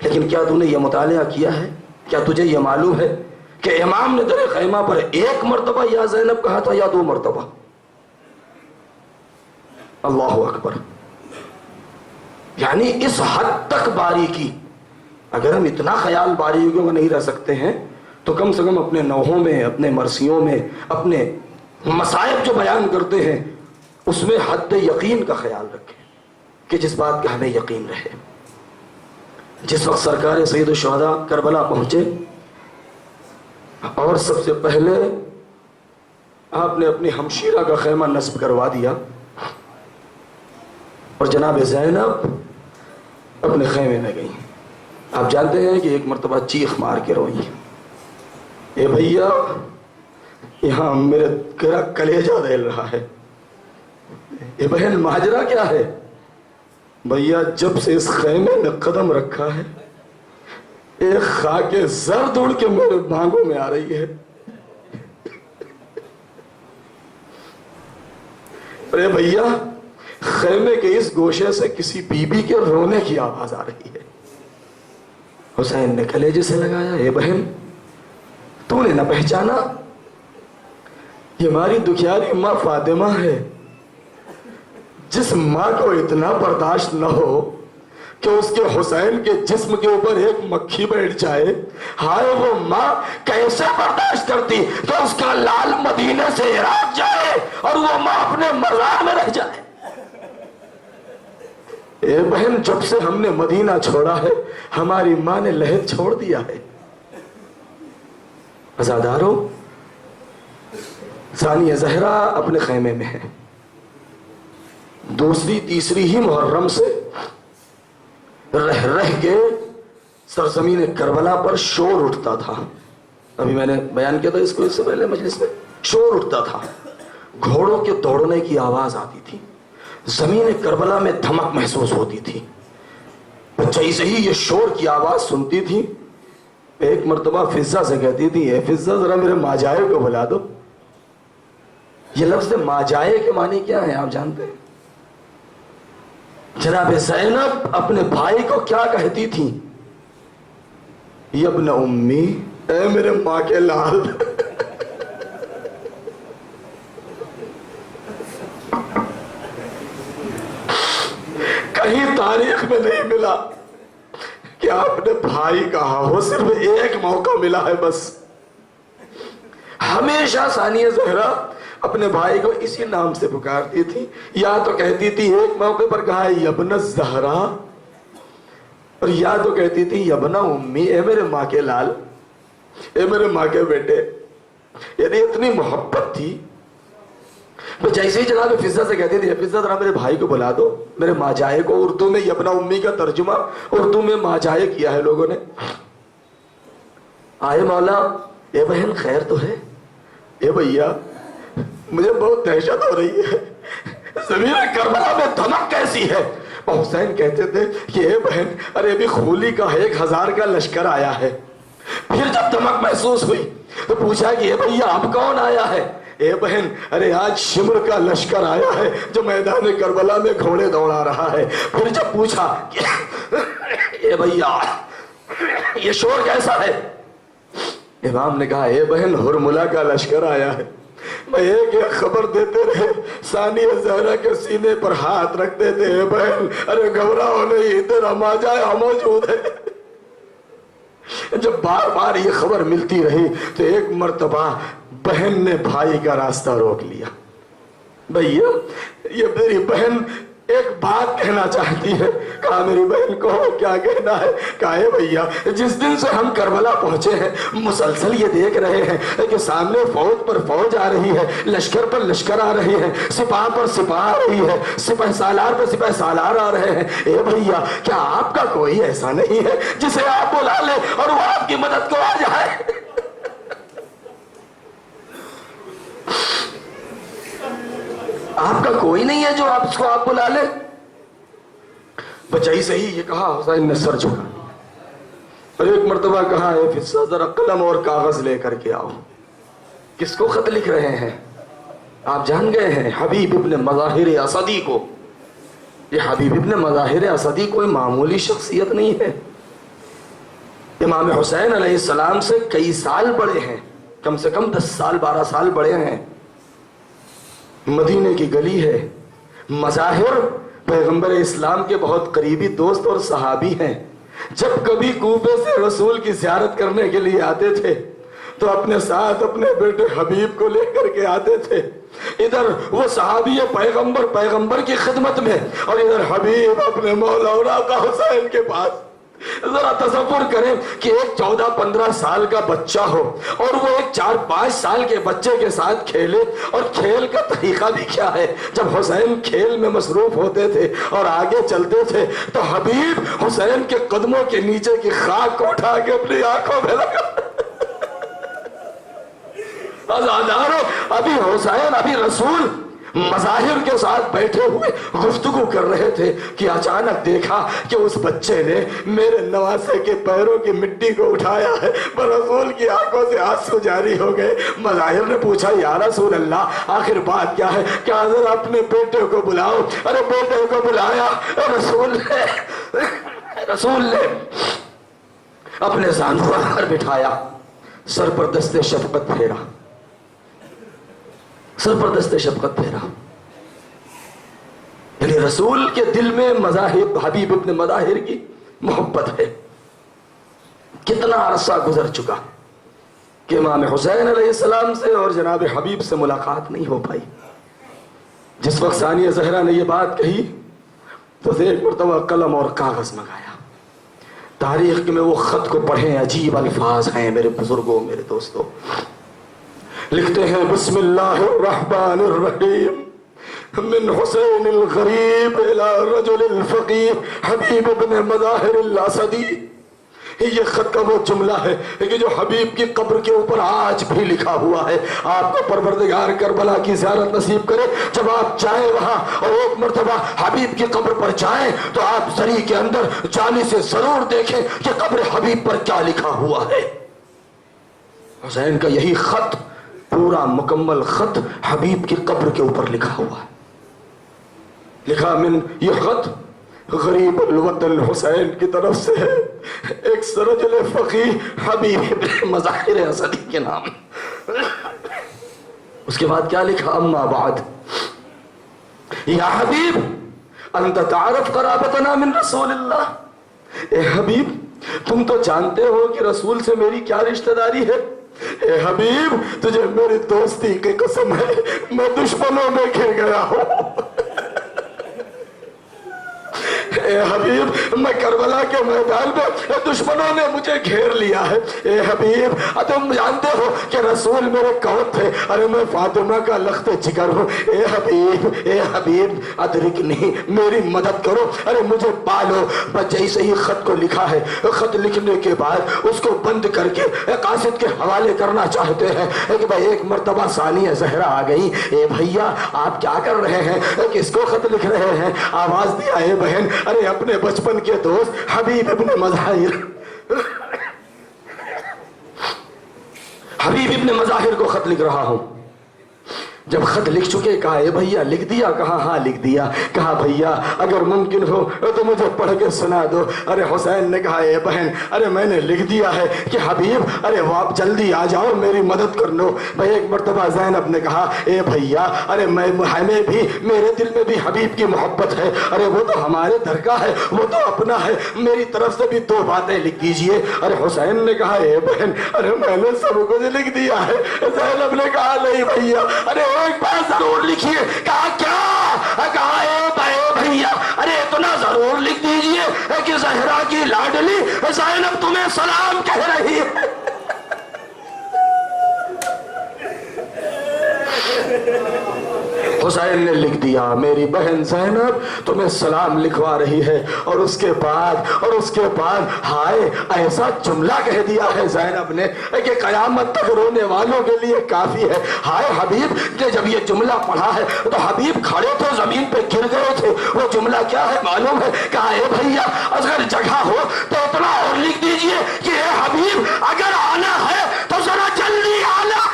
لیکن کیا تو نے یہ مطالعہ کیا ہے, کیا تجھے یہ معلوم ہے کہ امام نے در خیمہ پر ایک مرتبہ یا زینب کہا تھا یا 2 مرتبہ؟ اللہ اکبر. یعنی اس حد تک باریکی. اگر ہم اتنا خیال باریکیوں میں نہیں رہ سکتے ہیں تو کم سے کم اپنے نوحوں میں, اپنے مرثیوں میں, اپنے مصائب جو بیان کرتے ہیں اس میں حد یقین کا خیال رکھیں کہ جس بات کا ہمیں یقین رہے. جس وقت سرکار سید الشہداء کربلا پہنچے اور سب سے پہلے آپ نے اپنی ہمشیرہ کا خیمہ نصب کروا دیا اور جناب زینب اپنے خیمے میں گئیں. آپ جانتے ہیں کہ ایک مرتبہ چیخ مار کے روئی, اے بھیا یہاں میرا کلیجہ دہل رہا ہے. اے بہن ماجرا کیا ہے؟ بھیا جب سے اس خیمے میں قدم رکھا ہے ایک خاک زرد اڑ کے میرے بھانگوں میں آ رہی ہے. ارے بھیا خیمے کے اس گوشے سے کسی بی بی کے رونے کی آواز آ رہی ہے. حسین نے کلیجے سے لگایا, اے بہن تو نے نہ پہچانا, یہ ہماری دکھیاری ماں فاطمہ ہے. جس ماں کو اتنا برداشت نہ ہو کہ اس کے حسین کے جسم کے اوپر ایک مکھی بیٹھ جائے, ہائے وہ ماں کیسے برداشت کرتی کہ اس کا لال مدینے سے عراق جائے اور وہ ماں اپنے مزار میں رہ جائے. اے بہن جب سے ہم نے مدینہ چھوڑا ہے ہماری ماں نے لہد چھوڑ دیا ہے. عزادارو, ثانی زہرا اپنے خیمے میں ہے. دوسری تیسری ہی محرم سے رہ کے سرزمین کربلا پر شور اٹھتا تھا. ابھی میں نے بیان کیا تھا اس کو اس سے پہلے مجلس میں. شور اٹھتا تھا, گھوڑوں کے دوڑنے کی آواز آتی تھی, زمین کربلا میں دھمک محسوس ہوتی تھی. جیسے ہی یہ شور کی آواز سنتی تھی ایک مرتبہ فضہ سے کہتی تھی اے فضہ ذرا میرے ماجائے کو بلا دو. یہ لفظ ماجائے کے معنی کیا ہے آپ جانتے ہیں؟ جناب زینب اپنے بھائی کو کیا کہتی تھی؟ یبن امی، اے میرے ماں کے لال. کہیں تاریخ میں نہیں ملا کہ آپ نے بھائی کہا ہو، صرف ایک موقع ملا ہے بس. ہمیشہ ثانیہ زہرا اپنے بھائی کو اسی نام سے پکارتی تھی. یا تو کہتی تھی ایک موقع پر کہا یبن زہرا، اور یا تو کہتی تھی یبن امی، اے میرے ماں کے لال، اے میرے ماں کے بیٹے. یعنی اتنی محبت تھی. جیسے ہی جناب فضہ سے کہتی تھی فضہ ذرا میرے بھائی کو بلا دو، میرے ماجائے کو. اردو میں یبن امی کا ترجمہ اردو میں ماجائے کیا ہے لوگوں نے. آئے مولا، اے بہن خیر تو ہے؟ اے بھیا مجھے بہت دہشت ہو رہی ہے، زمین کربلا میں دھمک کیسی ہے؟ حسین کہتے تھے کہ اے بہن ارے ابھی خولی کا 1000 کا لشکر آیا ہے. پھر جب دھمک محسوس ہوئی تو پوچھا کہ اے بھیا اب کون آیا ہے؟ اے بہن ارے آج شمر کا لشکر آیا ہے جو میدان کربلا میں گھوڑے دوڑا رہا ہے. پھر جب پوچھا کہ اے بھیا یہ شور کیسا ہے؟ امام نے کہا اے بہن ہرملا کا لشکر آیا ہے. میں ایک خبر دیتے رہے، ثانیہ زہرا کے سینے پر ہاتھ رکھتے تھے. اے بہن ارے گھبراؤ نہیں، تیرا ماجائے موجود ہے. جب بار بار یہ خبر ملتی رہی تو ایک مرتبہ بہن نے بھائی کا راستہ روک لیا. بھیا یہ میری بہن ایک بات کہنا چاہتی ہے. کہا میری بہن کو کیا کہنا ہے؟ کہا اے بھیا جس دن سے ہم کربلا پہنچے ہیں مسلسل یہ دیکھ رہے ہیں کہ سامنے فوج پر فوج آ رہی ہے، لشکر پر لشکر آ رہی ہے، سپاہ پر سپاہ آ رہی ہے، سپہ سالار پر سپہ سالار آ رہے ہیں. اے بھیا کیا آپ کا کوئی ایسا نہیں ہے جسے آپ بلا لیں اور وہ آپ کی مدد کو آ جائے؟ آپ کا کوئی نہیں ہے جو آپ اس کو آپ بلا لے؟ بچائی سے ہی یہ کہا حسین نے سر جھکا اور ایک مرتبہ کہا اے فضہ ذرا قلم اور کاغذ لے کر کے آؤ. کس کو خط لکھ رہے ہیں؟ آپ جان گئے ہیں حبیب ابن مظاہر اسدی کو. یہ حبیب ابن مظاہر اسدی کوئی معمولی شخصیت نہیں ہے. امام حسین علیہ السلام سے کئی سال بڑے ہیں، کم سے کم 10 سال 12 سال بڑے ہیں. مدینے کی گلی ہے. مظاہر پیغمبر اسلام کے بہت قریبی دوست اور صحابی ہیں. جب کبھی کوفے سے رسول کی زیارت کرنے کے لیے آتے تھے تو اپنے ساتھ اپنے بیٹے حبیب کو لے کر کے آتے تھے. ادھر وہ صحابی پیغمبر کی خدمت میں اور ادھر حبیب اپنے مولا اور آقا حسین کے پاس. ذرا تصور کریں کہ ایک 14-15 سال کا بچہ ہو اور وہ ایک 4-5 سال کے بچے کے ساتھ کھیلے. اور کھیل کا طریقہ بھی کیا ہے، جب حسین کھیل میں مصروف ہوتے تھے اور آگے چلتے تھے تو حبیب حسین کے قدموں کے نیچے کی خاک کو اٹھا کے اپنی آنکھوں میں لگا. آزادارو ابھی حسین ابھی رسول مظاہر کے ساتھ بیٹھے ہوئے گفتگو کر رہے تھے کہ اچانک دیکھا کہ اس بچے نے میرے نواسے کے پیروں کی مٹی کو اٹھایا ہے. پر رسول کی آنکھوں سے آنسو جاری ہو گئے. مظاہر نے پوچھا یا رسول اللہ آخر بات کیا ہے؟ کیا ذرا اپنے بیٹے کو بلاؤ. ارے بیٹے کو بلایا. رسول نے اپنے زانو پر بٹھایا، سر پر دست شفقت پھیرا، سر پر دست شفقت پھیرا. یعنی رسول کے دل میں حبیب ابن مظاہر کی محبت ہے. کتنا عرصہ گزر چکا کہ امام حسین علیہ السلام سے اور جناب حبیب سے ملاقات نہیں ہو پائی. جس وقت ثانیہ زہرا نے یہ بات کہی تو ایک مرتبہ قلم اور کاغذ منگایا. تاریخ میں وہ خط کو پڑھیں، عجیب الفاظ ہیں میرے بزرگوں میرے دوستوں. لکھتے ہیں بسم اللہ الرحمن الرحیم من حسین الغریب الى رجل الفقیر حبیب ابن مظاہر الاسدی یہ خط کا وہ جملہ ہے کہ جو حبیب کی قبر کے اوپر آج بھی لکھا ہوا ہے. آپ کو پروردگار کربلا کی زیارت نصیب کرے. جب آپ جائیں وہاں اور ایک مرتبہ حبیب کی قبر پر جائیں تو آپ زری کے اندر جالی سے ضرور دیکھیں کہ قبر حبیب پر کیا لکھا ہوا ہے. حسین کا یہی خط، پورا مکمل خط حبیب کی قبر کے اوپر لکھا ہوا ہے. لکھا من، یہ خط غریب الوطن حسین کی طرف سے ہے، ایک سرجل فقیہ حبیب ابن مظاہر اسدی کے نام. اس کے بعد کیا لکھا؟ اما بعد یا حبیب انت تعرف قرابتنا من رسول اللہ. اے حبیب تم تو جانتے ہو کہ رسول سے میری کیا رشتہ داری ہے. اے حبیب تجھے میری دوستی کی قسم ہے، میں دشمنوں میں گھر گیا ہوں. اے حبیب میں کربلا کے میدان میں دشمنوں نے مجھے گھیر لیا ہے. اے حبیب تم جانتے ہو کہ رسول میرے کون تھے؟ ارے میں فاطمہ کا لخت جگر ہوں. اے حبیب ادرکنی، میری مدد کرو، ارے مجھے پالو. بس جیسے ہی خط کو لکھا ہے، خط لکھنے کے بعد اس کو بند کر کے قاصد کے حوالے کرنا چاہتے ہیں کہ بھائی ایک مرتبہ ثانیہ زہرا آ گئی. اے بھیا آپ کیا کر رہے ہیں؟ کس کو خط لکھ رہے ہیں؟ آواز دیا اے بہن ارے اپنے بچپن کے دوست حبیب ابن مظاہر، حبیب ابن مظاہر کو خط لکھ رہا ہوں. جب خط لکھ چکے کہا اے بھیا لکھ دیا؟ کہا ہاں لکھ دیا. کہا بھیا اگر ممکن ہو تو مجھے پڑھ کے سنا دو. ارے حسین نے کہا اے بہن ارے میں نے لکھ دیا ہے کہ حبیب ارے وہ آپ جلدی آ جاؤ میری مدد کر لو. بھائی ایک مرتبہ زینب نے کہا اے بھیا ارے ہمیں بھی، میرے دل میں بھی حبیب کی محبت ہے. ارے وہ تو ہمارے در کا ہے، وہ تو اپنا ہے، میری طرف سے بھی 2 باتیں لکھ دیجئے. ارے حسین نے کہا اے بہن ارے میں نے سب کچھ لکھ دیا ہے. زینب نے کہا نہیں بھیا ارے ایک بات ضرور لکھیے. کہا کیا؟ کہا اے بھیا ارے اتنا ضرور لکھ دیجئے کہ زہرا کی لاڈلی زینب تمہیں سلام کہہ رہی ہے. حسین نے لکھ دیا میری بہن زینب تمہیں سلام لکھوا رہی ہے. اور اس کے بعد ہائے ایسا جملہ کہہ دیا ہے زینب نے کہ قیامت تک رونے والوں کے لیے کافی ہے. ہائے حبیب نے جب یہ جملہ پڑھا ہے تو حبیب کھڑے تھے، زمین پہ گر گئے تھے. وہ جملہ کیا ہے معلوم ہے؟ کہا اے بھیا اگر جگہ ہو تو اتنا اور لکھ دیجئے کہ اے حبیب اگر آنا ہے تو ذرا جلدی آنا.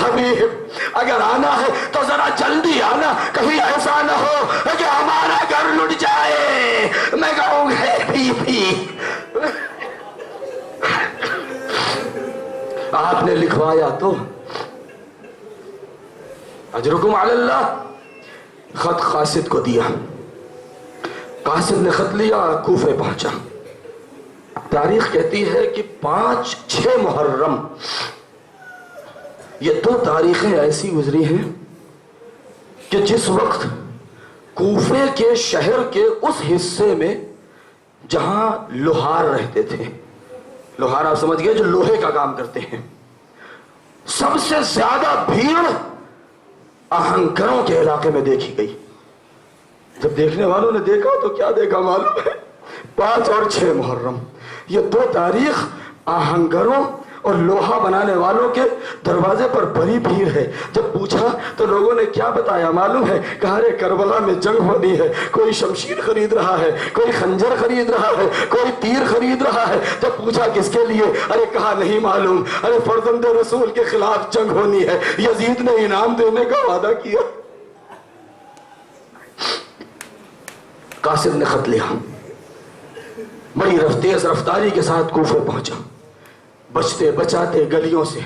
حبیب اگر آنا ہے تو ذرا جلدی آنا، کہیں ایسا نہ ہو کہ ہمارا گھر لٹ جائے. میں کہوں گا بی بی آپ نے لکھوایا تو اجرکم علی اللہ. خط قاصد کو دیا، قاصد نے خط لیا، کوفے پہنچا. تاریخ کہتی ہے کہ 5-6 محرم، یہ 2 تاریخیں ایسی گزری ہیں کہ جس وقت کوفے کے شہر کے اس حصے میں جہاں لوہار رہتے تھے، لوہار آپ سمجھ گئے جو لوہے کا کام کرتے ہیں، سب سے زیادہ بھیڑ آہنگروں کے علاقے میں دیکھی گئی. جب دیکھنے والوں نے دیکھا تو کیا دیکھا معلوم ہے؟ 5 اور 6 محرم، یہ 2 تاریخ آہنگروں اور لوہا بنانے والوں کے دروازے پر بڑی بھیڑ ہے. جب پوچھا تو لوگوں نے کیا بتایا معلوم ہے؟ کہا رے کربلا میں جنگ ہونی ہے، کوئی شمشیر خرید رہا ہے، کوئی خنجر خرید رہا ہے، کوئی تیر خرید رہا ہے. جب پوچھا کس کے لیے؟ ارے کہا نہیں معلوم. ارے فرزند رسول کے خلاف جنگ ہونی ہے، یزید نے انعام دینے کا وعدہ کیا. قاصد نے خط لیا، بڑی تیز رفتاری کے ساتھ کوفے پہنچا، بچتے بچاتے گلیوں سے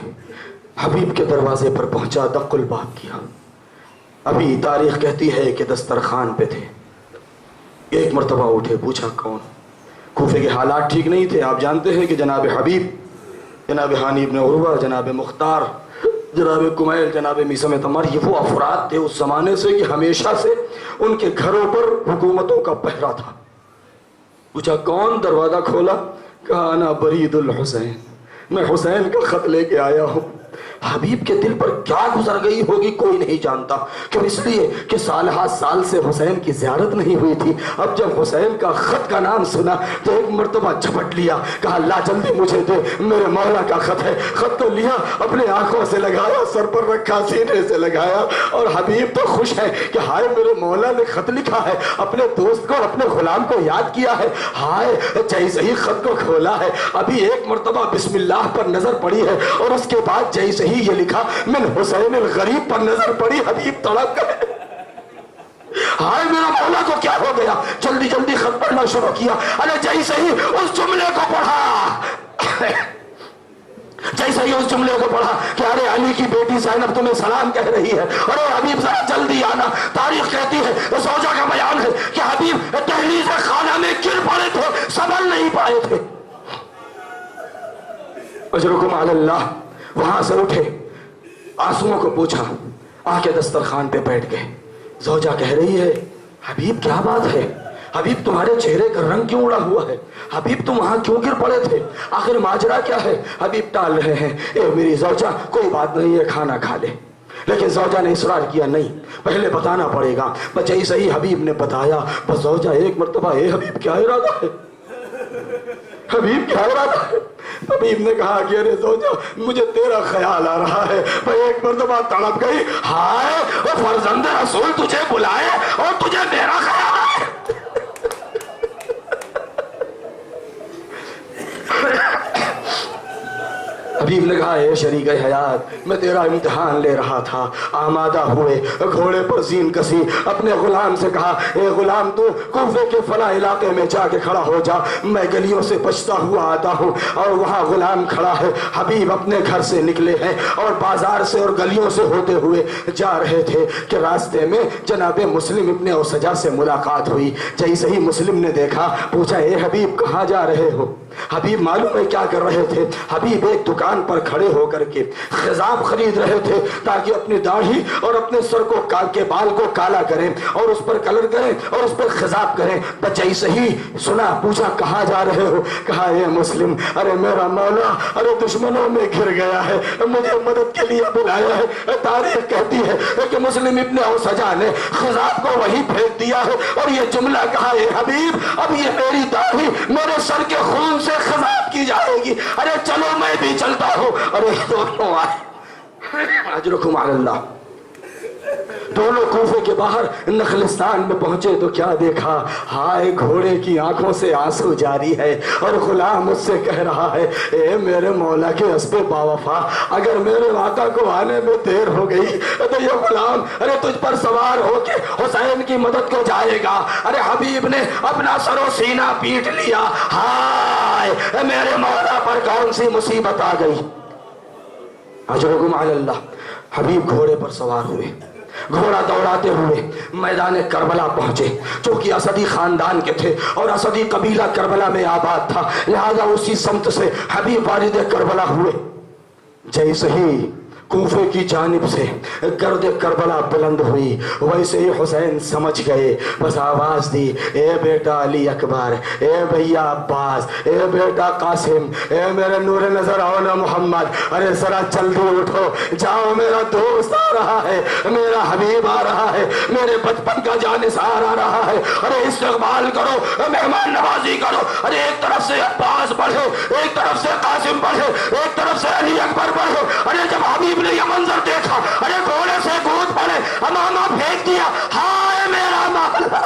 حبیب کے دروازے پر پہنچا، دق الباب کیا. ابھی تاریخ کہتی ہے کہ دسترخوان پہ تھے. ایک مرتبہ اٹھے، پوچھا کون؟ کوفے کے حالات ٹھیک نہیں تھے. آپ جانتے ہیں کہ جناب حبیب، جناب ہانی ابن عروہ، جناب مختار، جناب کمیل، جناب میثم تمر، یہ وہ افراد تھے اس زمانے سے کہ ہمیشہ سے ان کے گھروں پر حکومتوں کا پہرا تھا. پوچھا کون؟ دروازہ کھولا، کہا انا برید الحسین، میں حسین کا خط لے کے آیا ہوں. حبیب کے دل پر کیا گزر گئی ہوگی کوئی نہیں جانتا. کیوں؟ اس لیے کہ سال ہا سال سے حسین کی زیارت نہیں ہوئی تھی. اب جب حسین کا خط کا نام سنا تو ایک مرتبہ جھپٹ لیا, کہا اللہ جلدی مجھے دے, میرے مولا کا خط ہے. خط کو لیا, اپنے آنکھوں سے لگایا, سر پر رکھا, سینے سے لگایا, اور حبیب تو خوش ہے کہ ہائے میرے مولا نے خط لکھا ہے, اپنے دوست کو, اپنے غلام کو یاد کیا ہے. ہائے جیسے ہی خط کو کھولا ہے, ابھی ایک مرتبہ بسم اللہ پر نظر پڑی ہے, اور اس کے بعد جیسے ہی یہ لکھا من حسین الغریب پر نظر پڑی, حبیب تڑپ گئے. ہائے میرا مولا کو کیا ہو گیا, جلدی جلدی خط پڑھنا شروع کیا. ارے جیسے ہی اس جملے کو پڑھا, جیسے ہی اس جملے کو پڑھا کہ ارے علی کی بیٹی زینب تمہیں سلام کہہ رہی ہے, ارے حبیب ذرا جلدی آنا. تاریخ کہتی ہے, زوجہ کا بیان ہے کہ حبیب دہلیز خانہ میں گر پڑے تھے, سنبھل نہیں پائے تھے. اجرکم علی اللہ. وہاں سے اٹھے, آنسوؤں کو پوچھا, آ کے دسترخوان پہ بیٹھ گئے. زوجہ کہہ رہی ہے حبیب کیا بات ہے, حبیب تمہارے چہرے کا رنگ کیوں اڑا ہوا ہے, حبیب تم وہاں کیوں گر پڑے تھے, آخر ماجرا کیا ہے. حبیب ٹال رہے ہیں, اے میری زوجہ کوئی بات نہیں ہے, کھانا کھا لے. لیکن زوجہ نے اصرار کیا, نہیں پہلے بتانا پڑے گا. بس جیسے ہی حبیب نے بتایا, بس زوجہ ایک مرتبہ, اے حبیب کیا ارادہ ہے, حبیب کیا ارادہ ہے. حبیب نے کہا کہ ارے زوجہ مجھے تیرا خیال آ رہا ہے. میں ایک مرتبہ تڑپ گئی, ہائے وہ فرزند رسول تجھے بلائے اور تجھے میرا خیال آئے. حبیب نے کہا اے شریک حیات, میں تیرا امتحان لے رہا تھا. آمادہ ہوئے, گھوڑے پر زین کسی, اپنے غلام سے کہا اے غلام تو کوفے کے فلاں علاقے میں جا کے کھڑا ہو جا, میں گلیوں سے بچتا ہوا آتا ہوں. اور وہاں غلام کھڑا ہے. حبیب اپنے گھر سے نکلے ہیں اور بازار سے اور گلیوں سے ہوتے ہوئے جا رہے تھے کہ راستے میں جناب مسلم ابن اوسجا سے ملاقات ہوئی. جیسے ہی مسلم نے دیکھا, پوچھا اے حبیب کہاں جا رہے ہو. حبیب معلوم ہے کیا کر رہے تھے. حبیب ایک دکان پر کھڑے ہو کر کے خضاب خرید رہے تھے تاکہ اپنی داڑھی اور اپنے سر کو کے بال کو کالا کریں اور اس پر کلر کریں اور اس پر خضاب کریں. جیسے ہی سنا, پوچھا کہاں جا رہے ہو. کہا اے مسلم, ارے میرا مولا ارے دشمنوں میں گھر گیا ہے, مجھے مدد کے لیے بلایا ہے. تاریخ کہتی ہے کہ مسلم ابن اوسجا نے خضاب کو وہی پھینک دیا ہے اور یہ جملہ کہا اے حبیب اب یہ میری داڑھی میرے سر کے خون سے خضاب کی جائے گی. ارے چلو میں بھی چلتا ہوں. ارے دونوں آئے, اجرکم علی اللہ. دونوں کوفے کے باہر نخلستان میں پہنچے تو کیا دیکھا, ہائے گھوڑے کی آنکھوں سے آنسو جاری ہے اور غلام اس سے کہہ رہا ہے اے میرے مولا کے اسبِ باوفا, اگر میرے آقا کو آنے میں دیر ہو گئی تو یہ غلام ارے تجھ پر سوار ہو کے حسین کی مدد کو جائے گا. ارے حبیب نے اپنا سر و سینہ پیٹ لیا, ہائے میرے مولا پر کون سی مصیبت آ گئی. اجرکم علی اللہ. حبیب گھوڑے پر سوار ہوئے, گھوڑا دوڑاتے ہوئے میدان کربلا پہنچے. چونکہ اسدی خاندان کے تھے اور اسدی قبیلہ کربلا میں آباد تھا, لہذا اسی سمت سے حبیب وارد کربلا ہوئے. جیسے ہی کوفے کی جانب سے گرد کربلا بلند ہوئی, ویسے ہی حسین سمجھ گئے. بس آواز دی, اے بیٹا علی اکبر, اے بھیا عباس, اے بیٹا قاسم, اے میرے نور نظر اولا محمد, ارے ذرا جلدی اٹھو, جاؤ میرا دوست آ رہا ہے, میرا حبیب آ رہا ہے, میرے بچپن کا جانثار آ رہا ہے. ارے استقبال کرو, مہمان نوازی کرو. ارے ایک طرف سے عباس بڑھے, ایک طرف سے قاسم بڑھے, ایک طرف سے علی اکبر بڑھے. ارے جب حبیب نے یہ منظر دیکھا, ارے گھوڑے سے کود پڑے, امامہ پھینک دیا, ہائے میرا مولا.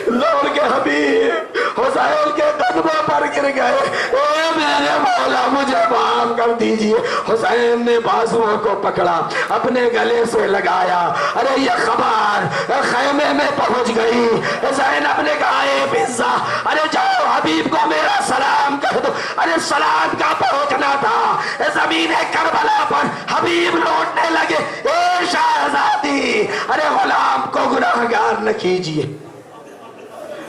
دوڑ کے حبیب حسین کے قدموں پر گر گئے, اے میرے مولا مجھے معاف کر دیجئے. حسین نے بازوؤں کو پکڑا, اپنے گلے سے لگایا. ارے یہ خبر خیمے میں پہنچ گئی. زینب نے کہا اے فضہ, ارے جاؤ حبیب کو میرا سلام کہہ دو. ارے سلام کا پہنچنا تھا زمین کربلا پر. حبیب لوٹنے لگے, اے شہزادی ارے غلام کو گناہگار نہ کیجئے.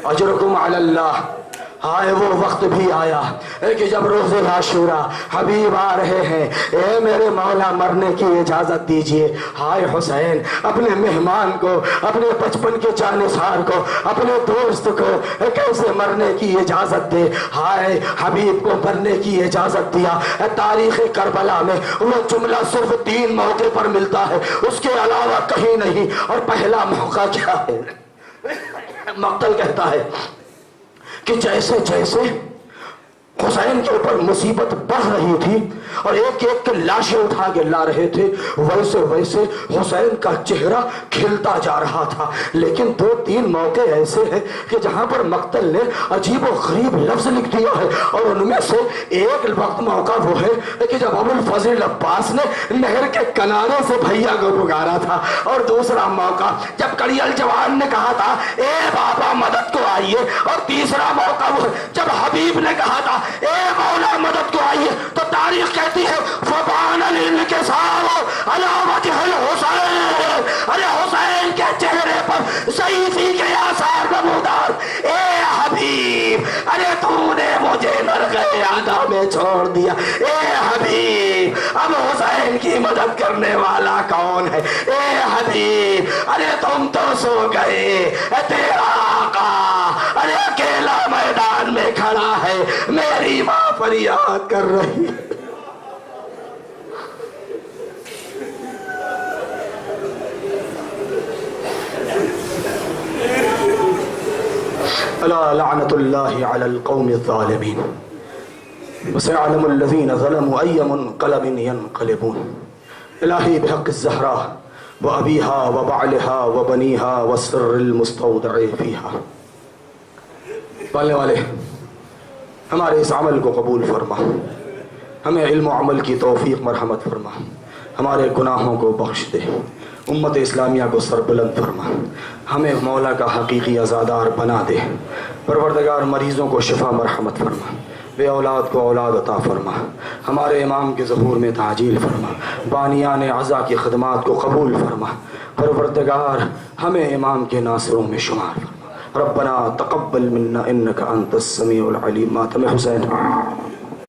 اجرکم علی اللہ. ہائے وہ وقت بھی آیا کہ جب روز عاشورہ حبیب آ رہے ہیں، اے میرے مولا مرنے کی اجازت دیجئے۔ ہائے حسین اپنے مہمان کو، اپنے بچپن کے جانثار کو، اپنے دوست کو کیسے مرنے کی اجازت دے۔ ہائے حبیب کو مرنے کی اجازت دیا۔ تاریخ کربلا میں وہ جملہ صرف 3 موقع پر ملتا ہے، اس کے علاوہ کہیں نہیں۔ اور پہلا موقع کیا ہے؟ مقتل کہتا ہے کہ جیسے جیسے حسین کے اوپر مصیبت بڑھ رہی تھی اور ایک ایک کے لاشیں اٹھا کے لا رہے تھے، ویسے ویسے حسین کا چہرہ کھلتا جا رہا تھا۔ لیکن 2-3 موقع ایسے ہیں کہ جہاں پر مقتل نے عجیب و غریب لفظ لکھ دیا ہے، اور ان میں سے ایک وقت موقع وہ ہے کہ جب ابو الفضل عباس نے نہر کے کنارے سے بھیا کو پکارا تھا، اور دوسرا موقع جب کڑیل جوان نے کہا تھا اے بابا مدد کو آئیے، اور تیسرا موقع وہ جب حبیب نے کہا تھا اے مولا مدد کو آئیے۔ تو تاریخ کہتی ہے فبان الانکسار علی وجہ الحسین، ارے حسین کے چہرے پر سیفی کے آثار نمودار۔ اے حبیب ارے تو نے مجھے نرغے آدھا میں چھوڑ دیا، اے حبیب اب حسین کی مدد کرنے والا کون ہے؟ اے حبیب ارے تم تو سو گئے، تیرا آقا ارے اکیلا میدان میں کھڑا ہے، میری ماں فریاد کر رہی ہے۔ الا لعنت اللہ علی القوم الظالمین وسيعلم الذين ظلموا أي منقلب ينقلبون۔ الہی بحق الزہرا وأبیہا وبعلہا وبنیہا والسر المستودع فیہا۔ پالنے والے ہمارے اس عمل کو قبول فرما، ہمیں علم و عمل کی توفیق مرحمت فرما، ہمارے گناہوں کو بخش دے، امت اسلامیہ کو سربلند فرما، ہمیں مولا کا حقیقی عزادار بنا دے۔ پروردگار مریضوں کو شفا مرحمت فرما، بے اولاد کو اولاد عطا فرما، ہمارے امام کے ظہور میں تعجیل فرما، بانیان عزا کی خدمات کو قبول فرما۔ پروردگار ہمیں امام کے ناصروں میں شمار فرما۔ ربنا تقبل منا انك انت السميع العليم۔ ماتم حسین۔